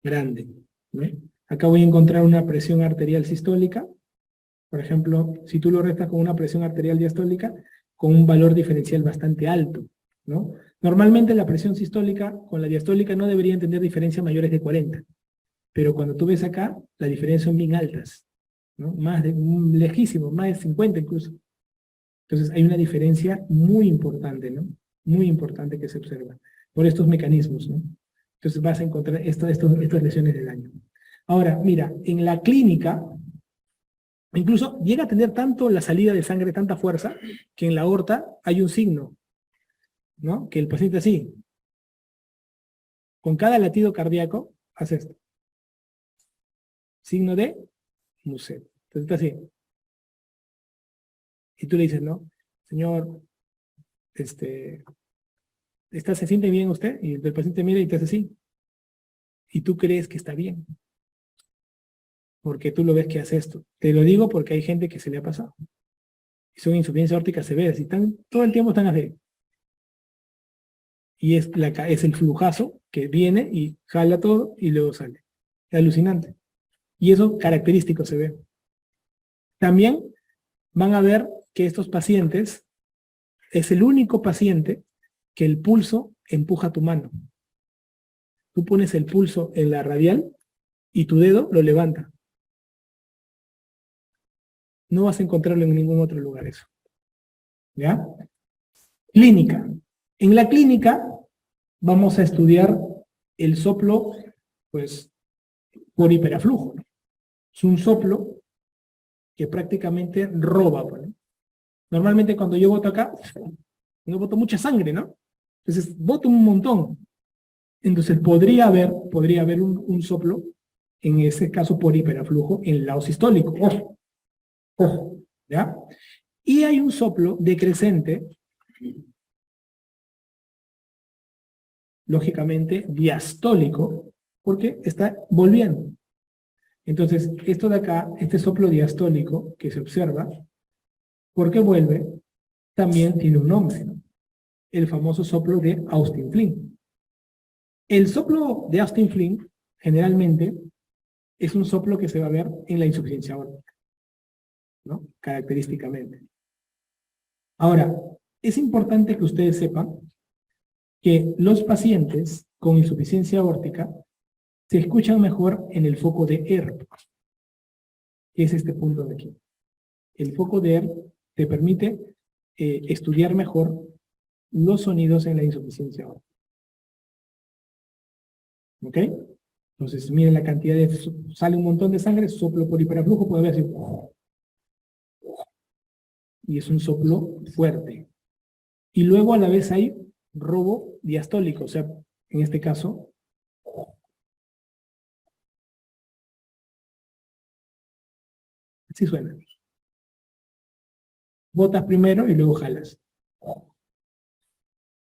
Grande, ¿no? Acá voy a encontrar una presión arterial sistólica. Por ejemplo, si tú lo restas con una presión arterial diastólica, con un valor diferencial bastante alto, ¿no? Normalmente la presión sistólica con la diastólica no deberían tener diferencias mayores de 40, pero cuando tú ves acá, las diferencias son bien altas, ¿no? Lejísimos, más de 50 incluso. Entonces hay una diferencia muy importante, ¿no? Muy importante que se observa por estos mecanismos, ¿no? Entonces vas a encontrar estas lesiones del daño. Ahora, mira, en la clínica, incluso llega a tener tanto la salida de sangre, tanta fuerza, que en la aorta hay un signo, ¿no? Que el paciente así, con cada latido cardíaco, hace esto. Signo de Muset. Entonces está así. Y tú le dices, ¿no? Señor, ¿se siente bien usted? Y el paciente mira y te hace así. Y tú crees que está bien. Porque tú lo ves que hace esto. Te lo digo porque hay gente que se le ha pasado. Y son insuficiencias aórticas severas. Y todo el tiempo están así. Y es el flujazo que viene y jala todo y luego sale. Es alucinante. Y eso característico se ve. También van a ver que estos pacientes es el único paciente que el pulso empuja tu mano. Tú pones el pulso en la radial y tu dedo lo levanta. No vas a encontrarlo en ningún otro lugar eso. ¿Ya? Clínica. En la clínica vamos a estudiar el soplo, pues, por hiperaflujo, ¿no? Es un soplo que prácticamente roba, ¿no? Normalmente cuando yo boto acá, yo boto mucha sangre, ¿no? Entonces boto un montón. Entonces podría haber un soplo, en ese caso por hiperaflujo, en el lado sistólico. Ojo, ojo, ¿ya? Y hay un soplo decrecente, lógicamente diastólico, porque está volviendo. Entonces, esto de acá, este soplo diastólico que se observa, porque vuelve, también tiene un nombre, ¿no? El famoso soplo de Austin Flint. El soplo de Austin Flint, generalmente, es un soplo que se va a ver en la insuficiencia aórtica, ¿no? Característicamente. Ahora, es importante que ustedes sepan que los pacientes con insuficiencia aórtica se escuchan mejor en el foco de ERP, que es este punto de aquí. El foco de ERP te permite estudiar mejor los sonidos en la insuficiencia aórtica. ¿Ok? Entonces, miren la cantidad sale un montón de sangre, soplo por hiperaflujo, puede ver así. Y es un soplo fuerte. Y luego a la vez hay robo diastólico, o sea, en este caso, así suena. Botas primero y luego jalas.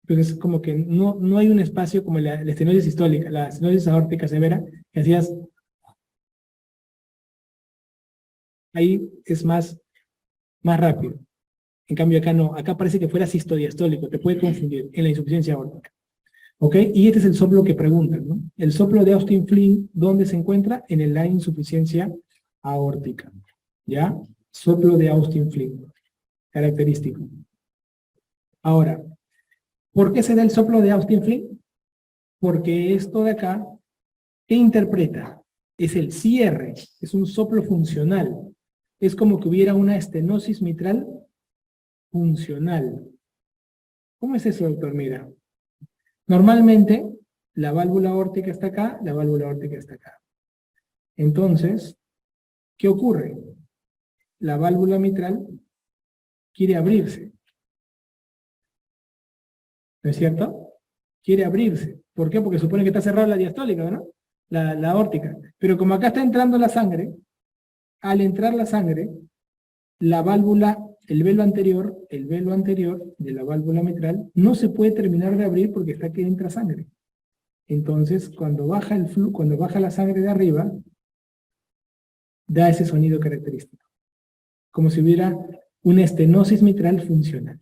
Entonces, como que no hay un espacio como la estenosis sistólica, la estenosis aórtica severa, que hacías, ahí es más rápido. En cambio acá no, acá parece que fuera sistodiastólico, te puede confundir en la insuficiencia aórtica. ¿Ok? Y este es el soplo que preguntan, ¿no? El soplo de Austin Flint, ¿dónde se encuentra? En la insuficiencia aórtica. ¿Ya? Soplo de Austin Flint. Característico. Ahora, ¿por qué se da el soplo de Austin Flint? Porque esto de acá, ¿qué interpreta? es el cierre, es un soplo funcional. Es como que hubiera una estenosis mitral funcional. ¿Cómo es eso, doctor? Mira, normalmente la válvula aórtica está acá, la válvula aórtica está acá. Entonces, ¿qué ocurre? La válvula mitral quiere abrirse. ¿No es cierto? Quiere abrirse. ¿Por qué? Porque supone que está cerrada la diastólica, ¿no? La aórtica. Pero como acá está entrando la sangre, al entrar la sangre, la válvula, el velo anterior de la válvula mitral, no se puede terminar de abrir porque está que entra sangre. Entonces, cuando baja el flujo, cuando baja la sangre de arriba, da ese sonido característico. Como si hubiera una estenosis mitral funcional.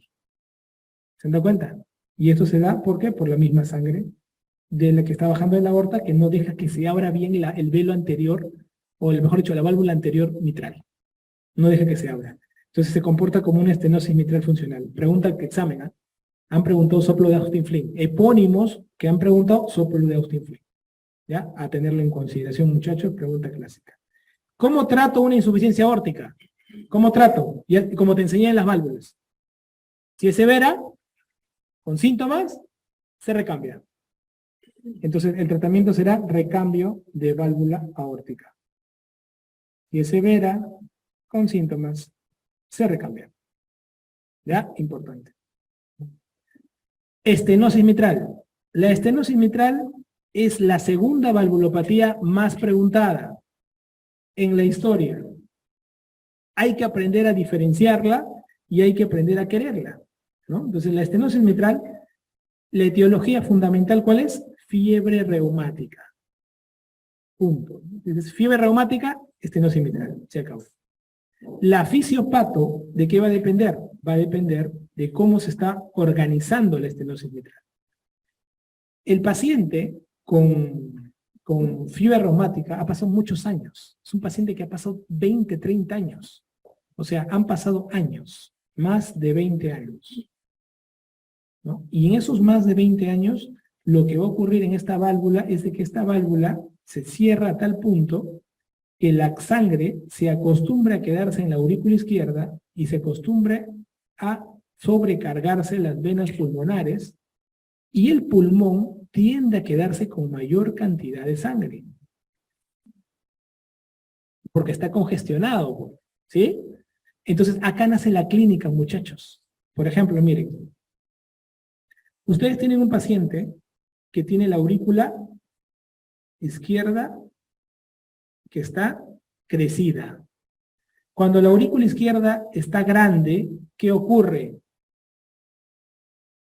¿Se han dado cuenta? Y esto se da, ¿por qué? Por la misma sangre de la que está bajando de la aorta, que no deja que se abra bien el velo anterior, o mejor dicho, la válvula anterior mitral. No deja que se abra. Entonces se comporta como una estenosis mitral funcional. Pregunta que examen, ¿eh? Han preguntado soplo de Austin Flint. Epónimos que han preguntado soplo de Austin Flint. ¿Ya? A tenerlo en consideración, muchachos, pregunta clásica. ¿Cómo trato una insuficiencia aórtica? ¿Cómo trato? Como te enseñé en las válvulas. Si es severa, con síntomas, se recambia. Entonces el tratamiento será recambio de válvula aórtica. Si es severa, con síntomas, se recambia. ¿Ya? Importante. Estenosis mitral. La estenosis mitral es la segunda valvulopatía más preguntada en la historia. Hay que aprender a diferenciarla y hay que aprender a quererla, ¿no? Entonces la estenosis mitral, la etiología fundamental, ¿cuál es? Fiebre reumática. Punto. Entonces, fiebre reumática, estenosis mitral. Se acabó. La fisiopato, ¿de qué va a depender? Va a depender de cómo se está organizando la estenosis mitral. El paciente con fiebre reumática ha pasado muchos años. Es un paciente que ha pasado 20, 30 años. O sea, han pasado años, más de 20 años. ¿No? Y en esos más de 20 años, lo que va a ocurrir en esta válvula es de que esta válvula se cierra a tal punto que la sangre se acostumbra a quedarse en la aurícula izquierda y se acostumbra a sobrecargarse las venas pulmonares y el pulmón tiende a quedarse con mayor cantidad de sangre. Porque está congestionado, ¿sí? Entonces, acá nace la clínica, muchachos. Por ejemplo, miren. Ustedes tienen un paciente que tiene la aurícula izquierda que está crecida. Cuando la aurícula izquierda está grande, ¿qué ocurre?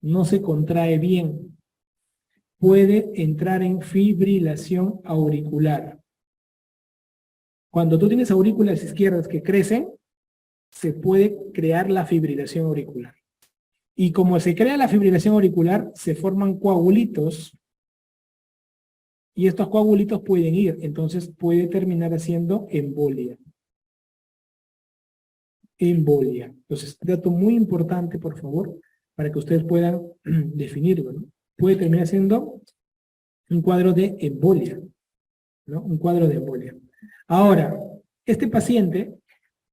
No se contrae bien. Puede entrar en fibrilación auricular. Cuando tú tienes aurículas izquierdas que crecen, se puede crear la fibrilación auricular. Y como se crea la fibrilación auricular, se forman coagulitos, y estos coagulitos pueden ir, entonces puede terminar haciendo embolia. Embolia. Entonces, dato muy importante, por favor, para que ustedes puedan definirlo, ¿no? Puede terminar siendo un cuadro de embolia, ¿no? Un cuadro de embolia. Ahora, este paciente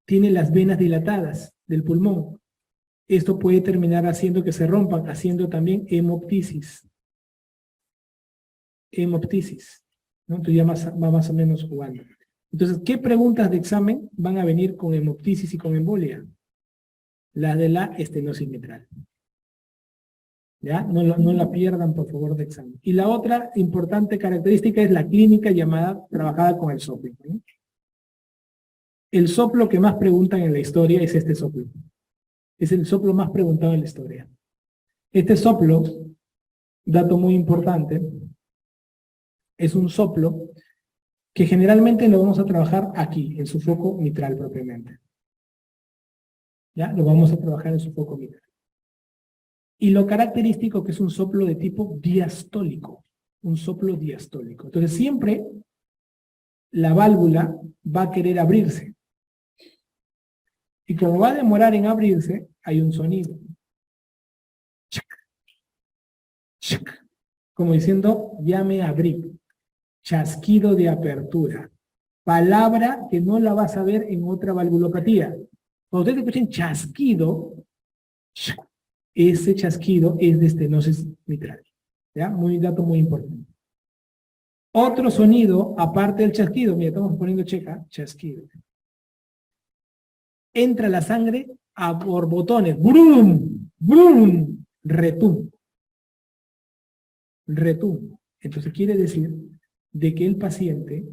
tiene las venas dilatadas del pulmón. Esto puede terminar haciendo que se rompan, haciendo también hemoptisis. Hemoptisis, ¿no? Tú ya va más o menos jugando. Entonces, ¿qué preguntas de examen van a venir con hemoptisis y con embolia? La de la estenosis mitral. ¿Ya? No la pierdan, por favor, de examen. Y la otra importante característica es la clínica trabajada con el soplo, ¿no? El soplo que más preguntan en la historia es este soplo. Es el soplo más preguntado en la historia. Este soplo, dato muy importante, es un soplo que generalmente lo vamos a trabajar aquí, en su foco mitral propiamente. ¿Ya? Lo vamos a trabajar en su foco mitral. Y lo característico que es un soplo de tipo diastólico. Un soplo diastólico. Entonces siempre la válvula va a querer abrirse. Y como va a demorar en abrirse, hay un sonido. Chac, chac, como diciendo, ya me abrí. Chasquido de apertura. Palabra que no la vas a ver en otra valvulopatía. Cuando ustedes escuchen chasquido, ese chasquido es de estenosis mitral. ¿Ya? Dato muy importante. Otro sonido, aparte del chasquido, mira, estamos poniendo checa, chasquido. Entra la sangre a borbotones, ¡brum! ¡Brum! Retumbo. Retumbo. Entonces quiere decir de que el paciente,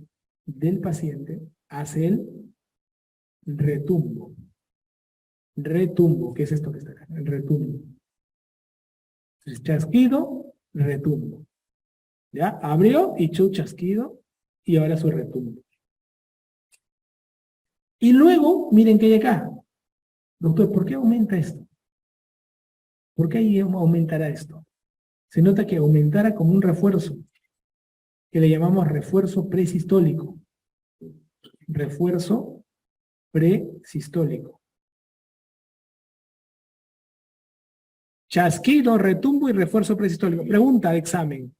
hace el retumbo. Retumbo, ¿qué es esto que está acá? El retumbo. Entonces, chasquido, retumbo. ¿Ya? Abrió y echó chasquido y ahora su retumbo. Y luego, miren qué hay acá. Doctor, ¿por qué aumenta esto? ¿Por qué ahí aumentará esto? Se nota que aumentará como un refuerzo, que le llamamos refuerzo presistólico. Refuerzo presistólico. Chasquido, retumbo y refuerzo presistólico. Pregunta de examen.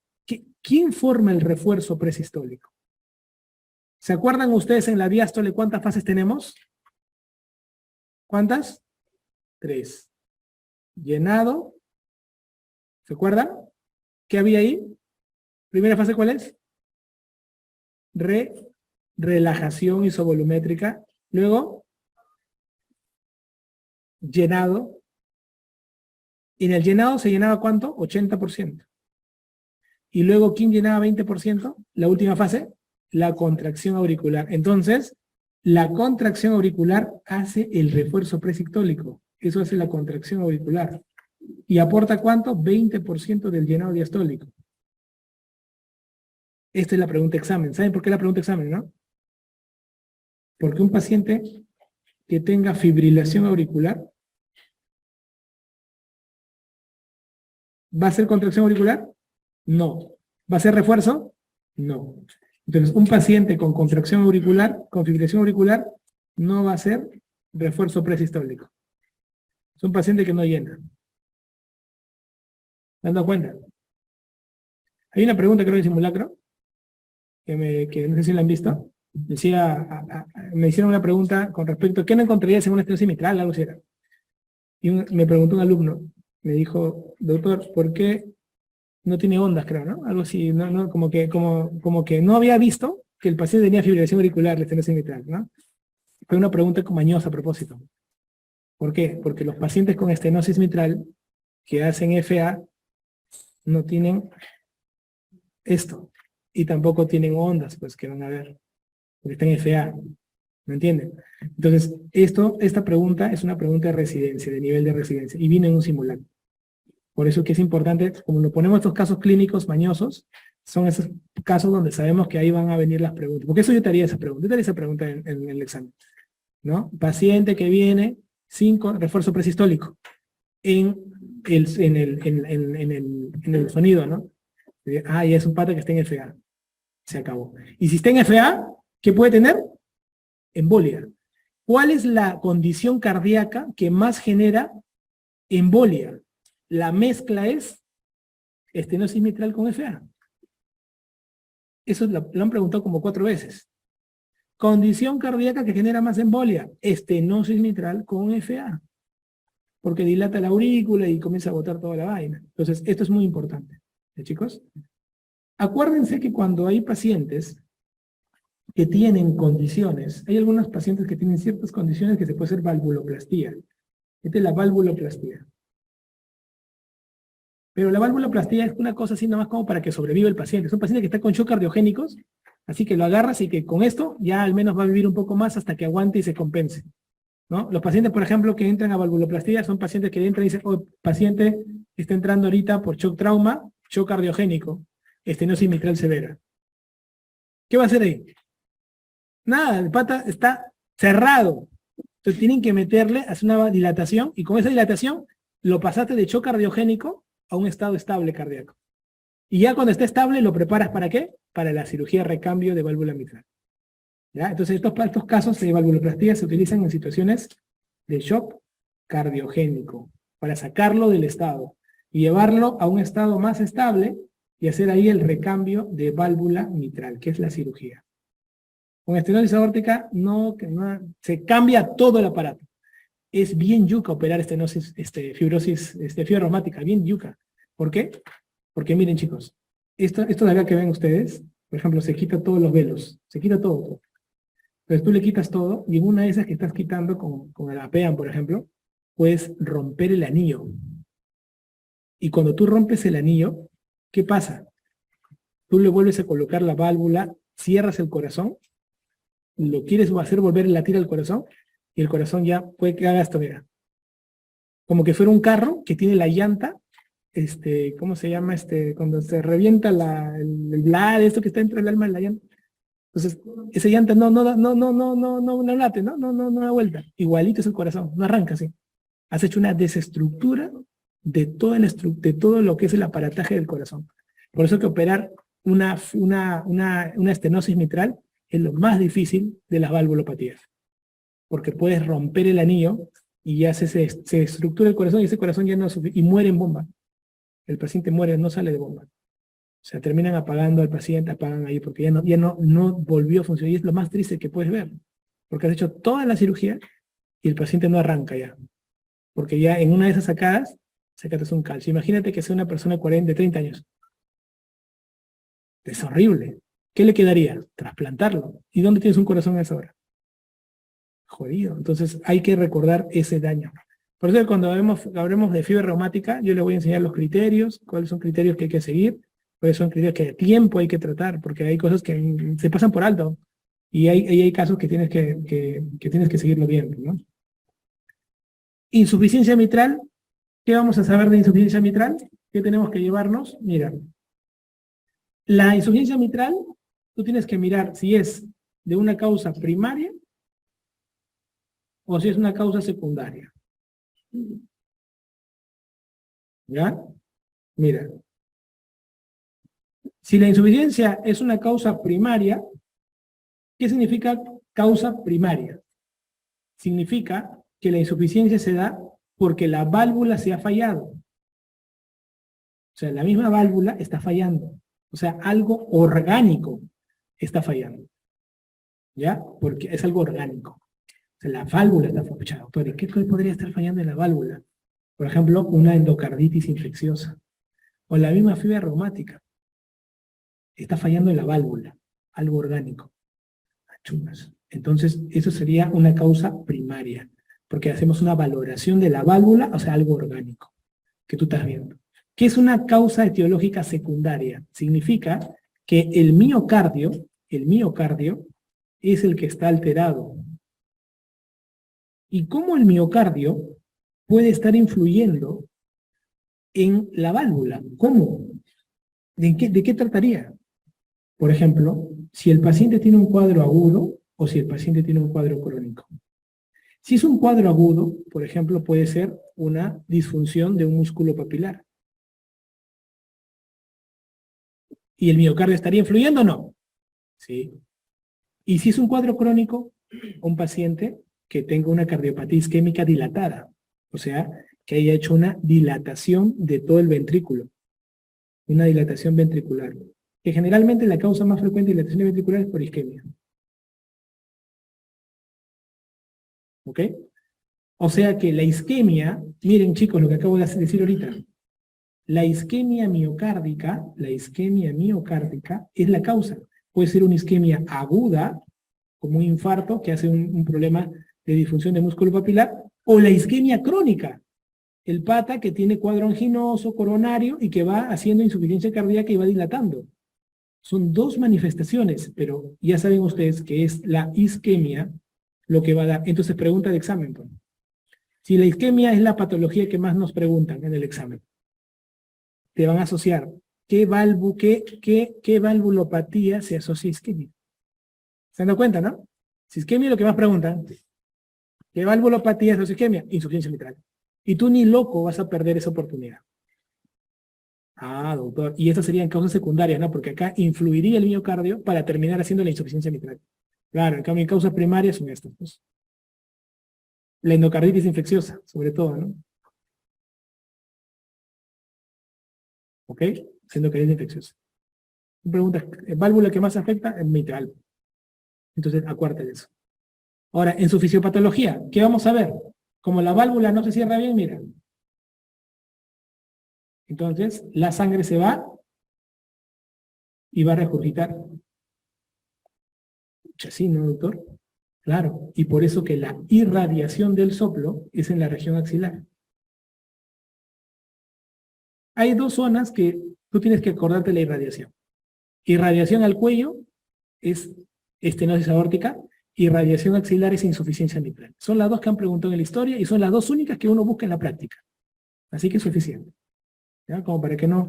¿Quién forma el refuerzo presistólico? ¿Se acuerdan ustedes en la diástole cuántas fases tenemos? ¿Cuántas? 3. Llenado. ¿Se acuerdan? ¿Qué había ahí? ¿Primera fase cuál es? Relajación isovolumétrica. Luego, llenado. Y en el llenado se llenaba ¿cuánto? 80%. Y luego, ¿quién llenaba 20%? La última fase, la contracción auricular. Entonces, la contracción auricular hace el refuerzo presistólico. Eso hace la contracción auricular. ¿Y aporta cuánto? 20% del llenado diastólico. Esta es la pregunta examen. ¿Saben por qué la pregunta examen, no? Porque un paciente que tenga fibrilación auricular ¿va a ser contracción auricular? No. ¿Va a ser refuerzo? No. Entonces, un paciente con contracción auricular, con fibrilación auricular, no va a ser refuerzo presistólico. Es un paciente que no llena. ¿Dando cuenta? Hay una pregunta, creo, de simulacro, que no sé si la han visto. Decía, me hicieron una pregunta con respecto a ¿qué no encontrarías en una estenosis mitral? Algo así era. Y me preguntó un alumno, me dijo, doctor, ¿por qué no tiene ondas, creo, ¿no? Algo así, como que no había visto que el paciente tenía fibrilación auricular, la estenosis mitral, ¿no? Fue una pregunta mañosa a propósito. ¿Por qué? Porque los pacientes con estenosis mitral que hacen FA no tienen esto, y tampoco tienen ondas, pues, que van a ver, porque están en FA, ¿me entienden? Entonces, esta pregunta es una pregunta de residencia, de nivel de residencia, y viene en un simulacro. Por eso que es importante, como lo ponemos estos casos clínicos mañosos, son esos casos donde sabemos que ahí van a venir las preguntas. Porque eso yo te haría esa pregunta. Yo te haría esa pregunta en el examen. ¿No? Paciente que viene sin refuerzo presistólico en el sonido, ¿no? Ah, ya es un pata que está en FA. Se acabó. Y si está en FA, ¿qué puede tener? Embolia. ¿Cuál es la condición cardíaca que más genera embolia? La mezcla es estenosis mitral con FA. Eso lo han preguntado como 4 veces. Condición cardíaca que genera más embolia, estenosis mitral con FA. Porque dilata la aurícula y comienza a botar toda la vaina. Entonces, esto es muy importante. ¿Sí, chicos? Acuérdense que cuando hay pacientes que tienen condiciones, hay algunos pacientes que tienen ciertas condiciones que se puede hacer valvuloplastía. Esta es la valvuloplastía. Pero la valvuloplastía es una cosa así nomás como para que sobreviva el paciente. Es un paciente que está con shock cardiogénicos, así que lo agarras y que con esto ya al menos va a vivir un poco más hasta que aguante y se compense, ¿no? Los pacientes, por ejemplo, que entran a valvuloplastía son pacientes que entran y dicen, oh, paciente está entrando ahorita por shock trauma, shock cardiogénico, estenosis mitral severa. ¿Qué va a hacer ahí? Nada, el pata está cerrado. Entonces tienen que meterle, hacer una dilatación, y con esa dilatación lo pasaste de shock cardiogénico a un estado estable cardíaco. Y ya cuando esté estable, ¿lo preparas para qué? Para la cirugía de recambio de válvula mitral. ¿Ya? Entonces estos casos de valvuloplastía se utilizan en situaciones de shock cardiogénico, para sacarlo del estado y llevarlo a un estado más estable y hacer ahí el recambio de válvula mitral, que es la cirugía. Con estenosis aórtica se cambia todo el aparato. Es bien yuca operar fibrosis, fibra reumática, bien yuca. ¿Por qué? Porque miren chicos, esto de acá que ven ustedes, por ejemplo, se quita todos los velos, se quita todo. Pero tú le quitas todo, y en una de esas que estás quitando con el APEAN, por ejemplo, puedes romper el anillo. Y cuando tú rompes el anillo, ¿qué pasa? Tú le vuelves a colocar la válvula, cierras el corazón, lo quieres hacer volver a latir al corazón, y el corazón ya puede que haga esto, mira. Como que fuera un carro que tiene la llanta, ¿cómo se llama? Cuando se revienta el blad, esto que está entre el alma y la llanta. Entonces, esa llanta no late, no da vuelta. Igualito es el corazón, no arranca así. Has hecho una desestructura de de todo lo que es el aparataje del corazón. Por eso que operar una estenosis mitral es lo más difícil de las valvulopatías. Porque puedes romper el anillo y ya se estructura el corazón y ese corazón ya no y muere en bomba. El paciente muere, no sale de bomba. O sea, terminan apagando al paciente, apagan ahí, porque no volvió a funcionar. Y es lo más triste que puedes ver. Porque has hecho toda la cirugía y el paciente no arranca ya. Porque ya en una de esas sacadas, sacaste un calcio. Imagínate que sea una persona de 30 años. Es horrible. ¿Qué le quedaría? Trasplantarlo. ¿Y dónde tienes un corazón a esa hora? Jodido. Entonces hay que recordar ese daño. Por eso cuando hablemos de fibra reumática, yo les voy a enseñar los criterios, cuáles son criterios que hay que seguir, cuáles son criterios que a tiempo hay que tratar, porque hay cosas que se pasan por alto. Y hay casos que tienes tienes que seguirlo bien, ¿no? Insuficiencia mitral. ¿Qué vamos a saber de insuficiencia mitral? ¿Qué tenemos que llevarnos? Mira, la insuficiencia mitral, tú tienes que mirar si es de una causa primaria o si es una causa secundaria. ¿Ya? Mira, si la insuficiencia es una causa primaria, ¿qué significa causa primaria? Significa que la insuficiencia se da porque la válvula se ha fallado. O sea, la misma válvula está fallando. O sea, algo orgánico está fallando. ¿Ya? Porque es algo orgánico. O sea, la válvula está fallando. Doctor, ¿y qué podría estar fallando en la válvula? Por ejemplo, una endocarditis infecciosa. O la misma fibra reumática. Está fallando en la válvula. Algo orgánico. Chumas. Entonces, eso sería una causa primaria. Porque hacemos una valoración de la válvula, o sea, algo orgánico. Que tú estás viendo. ¿Qué es una causa etiológica secundaria? Significa que el miocardio es el que está alterado. ¿Y cómo el miocardio puede estar influyendo en la válvula? ¿Cómo? ¿De qué trataría? Por ejemplo, si el paciente tiene un cuadro agudo o si el paciente tiene un cuadro crónico. Si es un cuadro agudo, por ejemplo, puede ser una disfunción de un músculo papilar. ¿Y el miocardio estaría influyendo o no? Sí. Y si es un cuadro crónico, un paciente que tenga una cardiopatía isquémica dilatada, o sea, que haya hecho una dilatación de todo el ventrículo, una dilatación ventricular, que generalmente la causa más frecuente de dilatación ventricular es por isquemia. ¿Ok? O sea que la isquemia, miren chicos lo que acabo de decir ahorita, la isquemia miocárdica es la causa. Puede ser una isquemia aguda, como un infarto que hace un problema de disfunción de músculo papilar, o la isquemia crónica, el pata que tiene cuadro anginoso, coronario, y que va haciendo insuficiencia cardíaca y va dilatando. Son dos manifestaciones, pero ya saben ustedes que es la isquemia lo que va a dar. Entonces pregunta de examen. Pues. Si la isquemia es la patología que más nos preguntan en el examen, te van a asociar qué valvulopatía se asocia a isquemia. ¿Se dan cuenta, no? Si isquemia es lo que más preguntan, ¿qué valvulopatía es la isquemia? Insuficiencia mitral. Y tú ni loco vas a perder esa oportunidad. Ah, doctor. Y estas serían causas secundarias, ¿no? Porque acá influiría el miocardio para terminar haciendo la insuficiencia mitral. Claro, en cambio, causas primarias son estas. Pues. La endocarditis infecciosa, sobre todo, ¿no? ¿Ok? Endocarditis infecciosa. Pregunta, ¿válvula que más afecta? El mitral. Entonces, acuérdate de eso. Ahora, en su fisiopatología, ¿qué vamos a ver? Como la válvula no se cierra bien, mira. Entonces, la sangre se va y va a regurgitar. Sí, ¿no, doctor? Claro, y por eso que la irradiación del soplo es en la región axilar. Hay dos zonas que tú tienes que acordarte de la irradiación. Irradiación al cuello es estenosis aórtica, irradiación axilar es insuficiencia mitral. Son las dos que han preguntado en la historia y son las dos únicas que uno busca en la práctica. Así que es suficiente. ¿Ya? Como para que no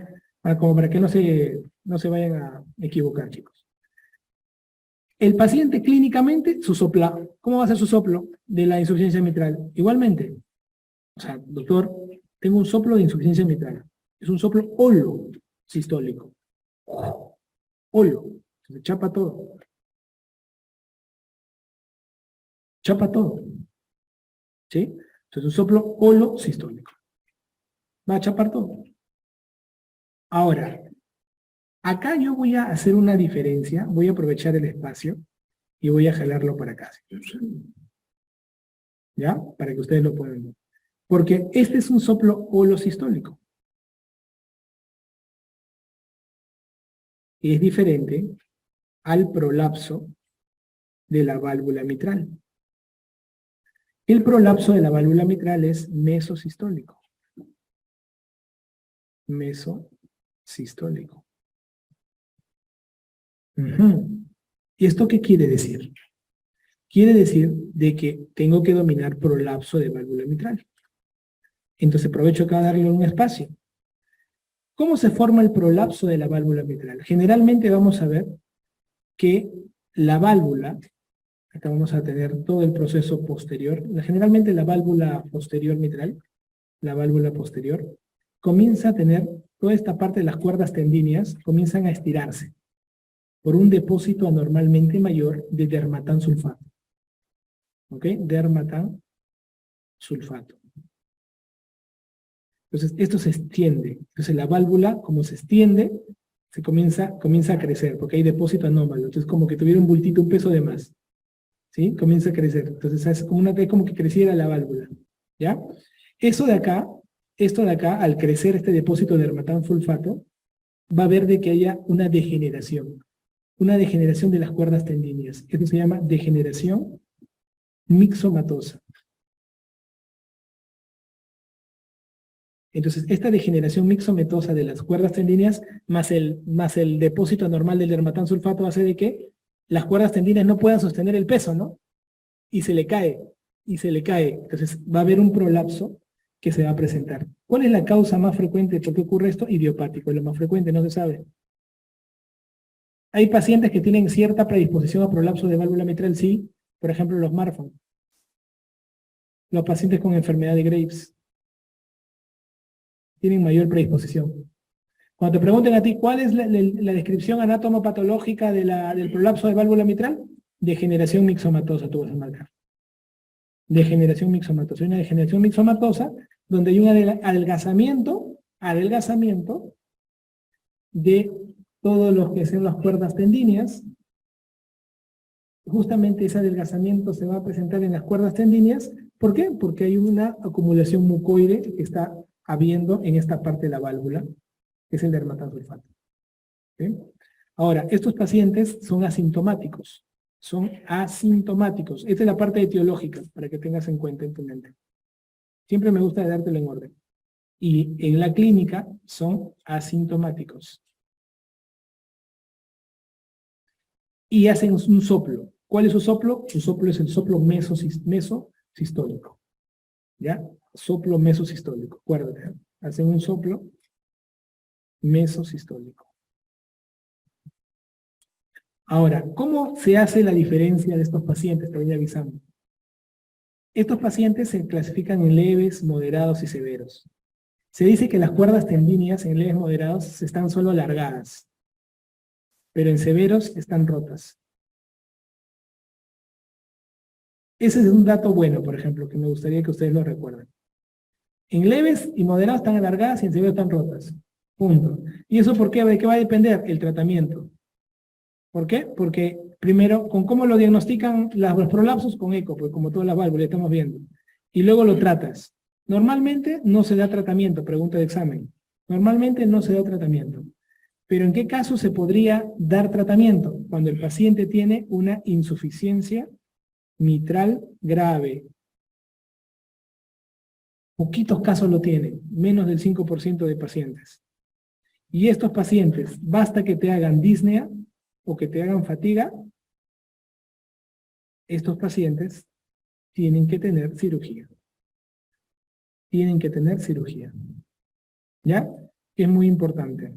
se vayan a equivocar, chicos. El paciente clínicamente, su sopla, ¿cómo va a ser su soplo de la insuficiencia mitral? Igualmente, o sea, doctor, tengo un soplo de insuficiencia mitral. Es un soplo holo sistólico. Holo. Se chapa todo. Chapa todo. ¿Sí? Entonces un soplo holo sistólico. Va a chapar todo. Ahora, acá yo voy a hacer una diferencia, voy a aprovechar el espacio y voy a jalarlo para acá. ¿Ya? Para que ustedes lo puedan ver. Porque este es un soplo holosistólico. Y es diferente al prolapso de la válvula mitral. El prolapso de la válvula mitral es mesosistólico. Mesosistólico. ¿Y esto qué quiere decir? Quiere decir de que tengo que dominar prolapso de válvula mitral. Entonces aprovecho acá a darle un espacio. ¿Cómo se forma el prolapso de la válvula mitral? Generalmente vamos a ver que la válvula, acá vamos a tener todo el proceso posterior, generalmente la válvula posterior mitral, la válvula posterior, comienza a tener toda esta parte de las cuerdas tendíneas, comienzan a estirarse por un depósito anormalmente mayor de dermatán sulfato. ¿Ok? Dermatán sulfato. Entonces, esto se extiende. Entonces, la válvula, como se extiende, se comienza a crecer, porque hay depósito anómalo. Entonces, como que tuviera un bultito, un peso de más. ¿Sí? Comienza a crecer. Entonces, es como que creciera la válvula. ¿Ya? Esto de acá, al crecer este depósito de dermatán sulfato, va a haber de que haya una degeneración. Una degeneración de las cuerdas tendíneas. Esto se llama degeneración mixomatosa. Entonces, esta degeneración mixomatosa de las cuerdas tendíneas, más el depósito anormal del dermatán sulfato, hace de que las cuerdas tendíneas no puedan sostener el peso, ¿no? Y se le cae. Entonces, va a haber un prolapso que se va a presentar. ¿Cuál es la causa más frecuente de por qué ocurre esto? Idiopático, es lo más frecuente, no se sabe. Hay pacientes que tienen cierta predisposición a prolapso de válvula mitral, sí, por ejemplo los Marfan. Los pacientes con enfermedad de Graves tienen mayor predisposición. Cuando te pregunten a ti cuál es la descripción anatomopatológica del prolapso de válvula mitral, degeneración mixomatosa, tú vas a marcar. Degeneración mixomatosa. Hay una degeneración mixomatosa donde hay un adelgazamiento de todos los que son las cuerdas tendíneas. Justamente ese adelgazamiento se va a presentar en las cuerdas tendíneas. ¿Por qué? Porque hay una acumulación mucoide que está habiendo en esta parte de la válvula, que es el dermatán sulfato. ¿Sí? Ahora, estos pacientes son asintomáticos. Esta es la parte etiológica, para que tengas en cuenta en tu mente. Siempre me gusta dártelo en orden. Y en la clínica son asintomáticos. Y hacen un soplo. ¿Cuál es su soplo? Su soplo es el soplo mesosistólico. ¿Ya? Soplo mesosistólico. Acuérdate, ¿eh? Hacen un soplo mesosistólico. Ahora, ¿cómo se hace la diferencia de estos pacientes? Te voy avisando. Estos pacientes se clasifican en leves, moderados y severos. Se dice que las cuerdas tendíneas en leves moderados están solo alargadas, pero en severos están rotas. Ese es un dato bueno, por ejemplo, que me gustaría que ustedes lo recuerden. En leves y moderados están alargadas y en severos están rotas. Punto. ¿Y eso por qué? ¿De qué va a depender? El tratamiento. ¿Por qué? Porque Primero, ¿con cómo lo diagnostican los prolapsos? Con eco, pues como todas las válvulas estamos viendo. Y luego lo tratas. Normalmente no se da tratamiento, pregunta de examen. Normalmente no se da tratamiento. Pero ¿en qué caso se podría dar tratamiento? Cuando el paciente tiene una insuficiencia mitral grave. Poquitos casos lo tienen, menos del 5% de pacientes. Y estos pacientes, basta que te hagan disnea o que te hagan fatiga, estos pacientes tienen que tener cirugía. Tienen que tener cirugía. ¿Ya? Es muy importante.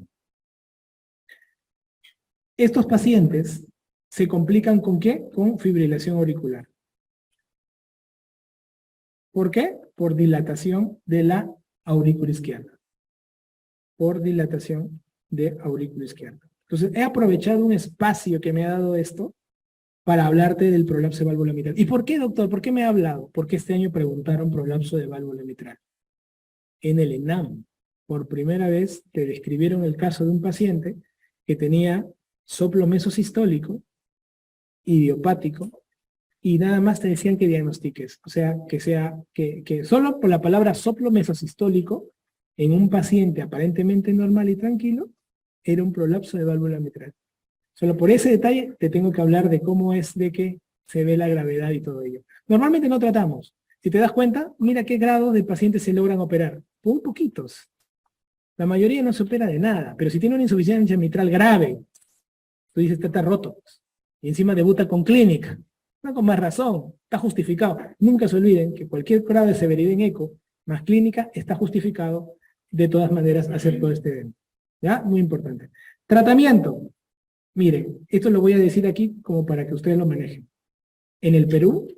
Estos pacientes se complican ¿con qué? Con fibrilación auricular. ¿Por qué? Por dilatación de la aurícula izquierda. Por dilatación de aurícula izquierda. Entonces, he aprovechado un espacio que me ha dado esto para hablarte del prolapso de válvula mitral. ¿Y por qué, doctor? ¿Por qué me ha hablado? Porque este año preguntaron prolapso de válvula mitral. En el ENAM, por primera vez, te describieron el caso de un paciente que tenía soplo mesosistólico, idiopático, y nada más te decían que diagnostiques. O sea, que solo por la palabra soplo mesosistólico, en un paciente aparentemente normal y tranquilo, era un prolapso de válvula mitral. Solo por ese detalle te tengo que hablar de cómo es de que se ve la gravedad y todo ello. Normalmente no tratamos. Si te das cuenta, mira qué grados de pacientes se logran operar. Muy poquitos. La mayoría no se opera de nada, pero si tiene una insuficiencia mitral grave, tú dices, está roto. Y encima debuta con clínica. No, con más razón, está justificado. Nunca se olviden que cualquier grado de severidad en eco, más clínica, está justificado de todas maneras hacer todo este evento. ¿Ya? Muy importante. Tratamiento. Miren, esto lo voy a decir aquí como para que ustedes lo manejen. En el Perú,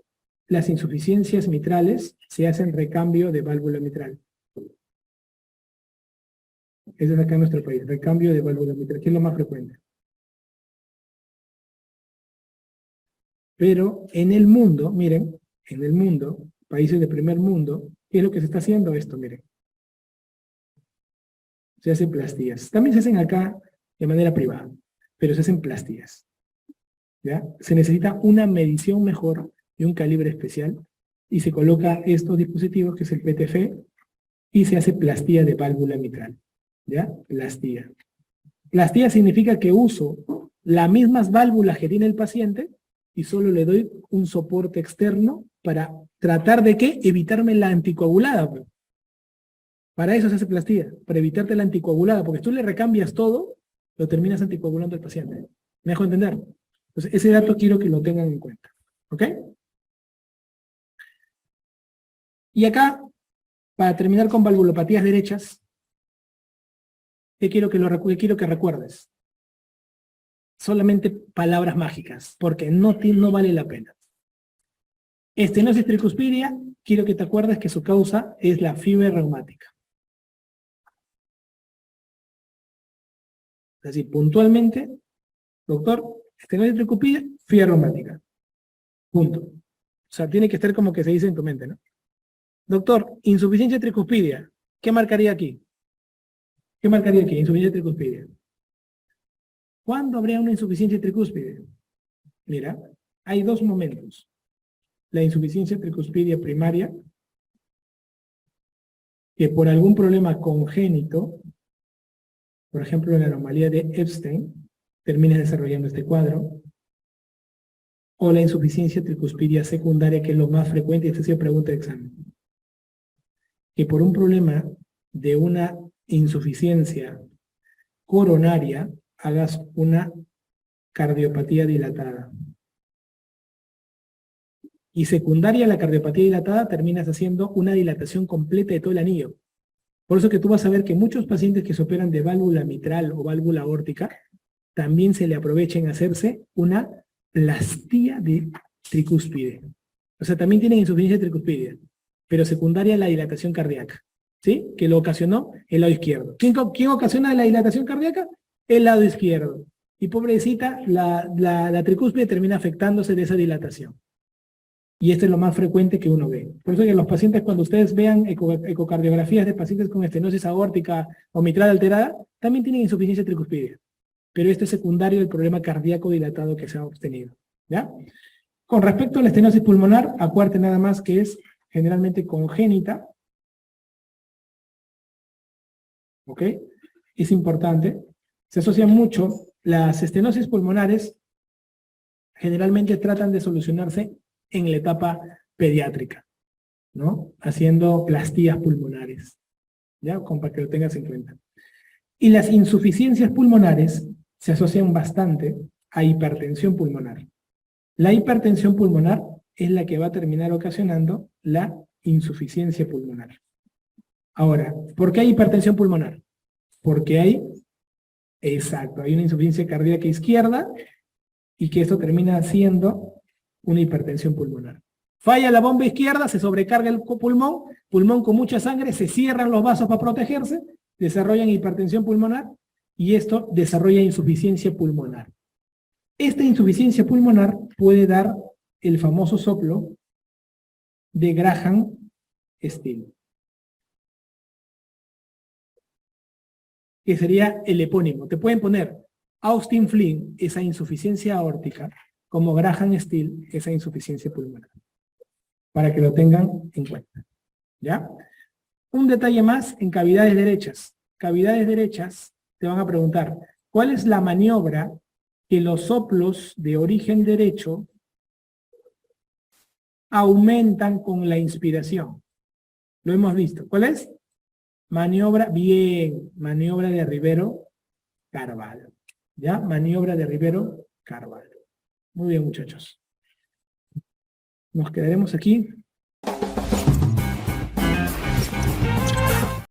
las insuficiencias mitrales se hacen recambio de válvula mitral. Eso es acá en nuestro país, recambio de válvula mitral, que es lo más frecuente. Pero en el mundo, miren, en el mundo, países de primer mundo, ¿qué es lo que se está haciendo esto? Miren. Se hacen plastillas. También se hacen acá de manera privada, pero se hacen plastillas. ¿Ya? Se necesita una medición mejor y un calibre especial, y se coloca estos dispositivos, que es el PTF, y se hace plastilla de válvula mitral. ¿Ya? Plastilla. Plastilla significa que uso las mismas válvulas que tiene el paciente y solo le doy un soporte externo para tratar de ¿qué? Evitarme la anticoagulada. Pues. Para eso se hace plastilla, para evitarte la anticoagulada, porque si tú le recambias todo, lo terminas anticoagulando al paciente. ¿Me dejo entender? Entonces, ese dato quiero que lo tengan en cuenta. ¿Ok? Y acá, para terminar con valvulopatías derechas, ¿qué quiero que recuerdes? Solamente palabras mágicas, porque no vale la pena. Estenosis tricuspidia, quiero que te acuerdes que su causa es la fiebre reumática. Es decir, puntualmente, doctor, estenosis tricuspidia, fiebre reumática. Punto. O sea, tiene que estar como que se dice en tu mente, ¿no? Doctor, insuficiencia tricuspidia, ¿qué marcaría aquí? ¿Qué marcaría aquí? Insuficiencia tricuspidia. ¿Cuándo habría una insuficiencia tricúspide? Mira, hay dos momentos. La insuficiencia tricuspidia primaria, que por algún problema congénito, por ejemplo la anomalía de Epstein, termina desarrollando este cuadro, o la insuficiencia tricuspidia secundaria, que es lo más frecuente, y esta sí es pregunta de examen, que por un problema de una insuficiencia coronaria, hagas una cardiopatía dilatada. Y secundaria a la cardiopatía dilatada terminas haciendo una dilatación completa de todo el anillo. Por eso que tú vas a ver que muchos pacientes que se operan de válvula mitral o válvula aórtica, también se le aprovecha en hacerse una plastía de tricúspide. O sea, también tienen insuficiencia tricuspidia, pero secundaria a la dilatación cardíaca, ¿sí? Que lo ocasionó el lado izquierdo. ¿Quién ocasiona la dilatación cardíaca? El lado izquierdo. Y pobrecita, la tricúspide termina afectándose de esa dilatación. Y esto es lo más frecuente que uno ve. Por eso que los pacientes, cuando ustedes vean ecocardiografías de pacientes con estenosis aórtica o mitral alterada, también tienen insuficiencia tricuspidia. pero este es secundario del problema cardíaco dilatado que se ha obtenido, ¿ya? Con respecto a la estenosis pulmonar, acuérdate nada más que es generalmente congénita, ¿ok? Es importante. Se asocian mucho. Las estenosis pulmonares generalmente tratan de solucionarse en la etapa pediátrica, ¿no? Haciendo plastías pulmonares, ¿ya? Para que lo tengas en cuenta. Y las insuficiencias pulmonares se asocian bastante a hipertensión pulmonar. La hipertensión pulmonar es la que va a terminar ocasionando la insuficiencia pulmonar. Ahora, ¿por qué hay hipertensión pulmonar? Porque hay, exacto, hay una insuficiencia cardíaca izquierda y que esto termina siendo una hipertensión pulmonar. Falla la bomba izquierda, se sobrecarga el pulmón, pulmón con mucha sangre, se cierran los vasos para protegerse, desarrollan hipertensión pulmonar y esto desarrolla insuficiencia pulmonar. Esta insuficiencia pulmonar puede dar el famoso soplo de Graham-Still, que sería el epónimo. Te pueden poner Austin Flynn, esa insuficiencia aórtica, como Graham-Still, esa insuficiencia pulmonar, para que lo tengan en cuenta, ¿ya? Un detalle más en cavidades derechas. Cavidades derechas te van a preguntar, ¿cuál es la maniobra que los soplos de origen derecho aumentan con la inspiración? Lo hemos visto. ¿Cuál es? Maniobra, bien, maniobra de Rivero-Carvalho. ¿Ya? Maniobra de Rivero-Carvalho. Muy bien, muchachos. Nos quedaremos aquí.